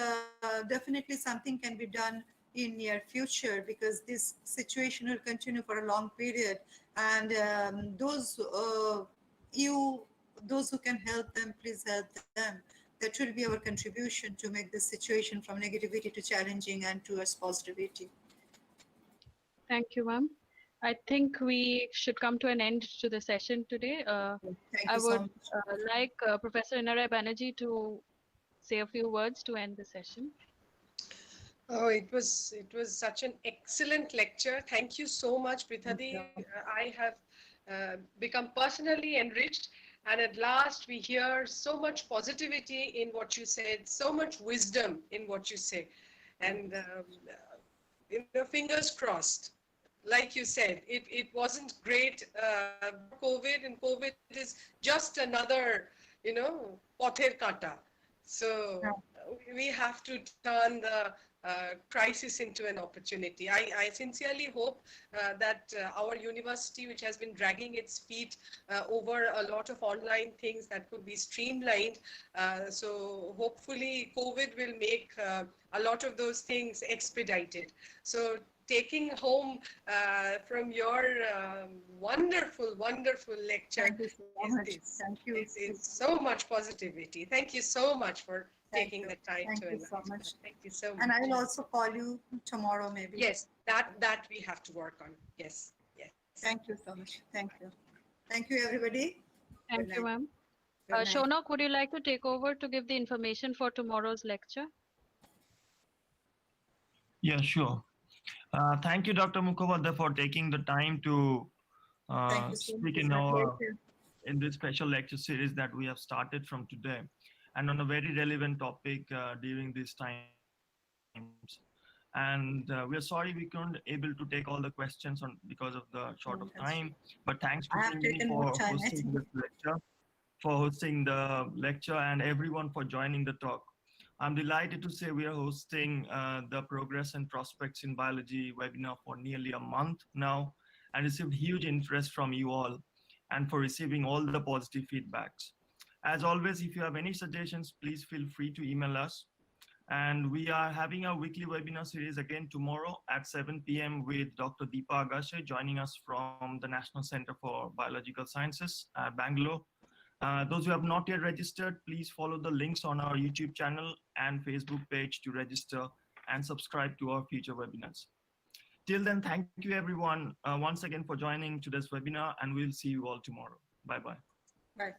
definitely something can be done in near future, because this situation will continue for a long period. And those who can help them, please help them. That will be our contribution to make this situation from negativity to challenging and towards positivity. Thank you, ma'am. I think we should come to an end to the session today. Thank I you so would much. like Professor Inaray Banerjee to say a few words to end the session. Oh, it was such an excellent lecture. Thank you so much, Prithadi. I have become personally enriched, and at last we hear so much positivity in what you said, so much wisdom in what you say, and fingers crossed. Like you said, it wasn't great before COVID, and COVID is just another, pother kata. So we have to turn the crisis into an opportunity. I sincerely hope that our university, which has been dragging its feet over a lot of online things, that could be streamlined. So hopefully COVID will make a lot of those things expedited. So taking home from your wonderful, wonderful lecture Thank you so much. Thank you. is so much positivity. Thank you so much for taking the time Thank to you so invite much. us. Thank you so much. And I will also call you tomorrow, maybe. Yes, that we have to work on. Yes, yes. Thank you so much. Thank you. Thank you, everybody. Thank you, ma'am. Good night. Shaunak, would you like to take over to give the information for tomorrow's lecture? Yeah, sure. Thank you, Dr. Mukhopadhyay, for taking the time to Thank you so much. speak It's my pleasure. in this special lecture series that we have started from today, and on a very relevant topic during these times. And we are sorry we couldn't able to take all the questions because of the short of time. But thanks to I have Singini taken more for time, I think. hosting the lecture, and everyone for joining the talk. I'm delighted to say we are hosting the Progress and Prospects in Biology webinar for nearly a month now, and received huge interest from you all, and for receiving all the positive feedbacks. As always, if you have any suggestions, please feel free to email us. And we are having our weekly webinar series again tomorrow at 7 p.m. with Dr. Deepa Agashe joining us from the National Center for Biological Sciences at Bangalore. Those who have not yet registered, please follow the links on our YouTube channel and Facebook page to register and subscribe to our future webinars. Till then, thank you everyone once again for joining today's webinar, and we'll see you all tomorrow. Bye-bye. Bye.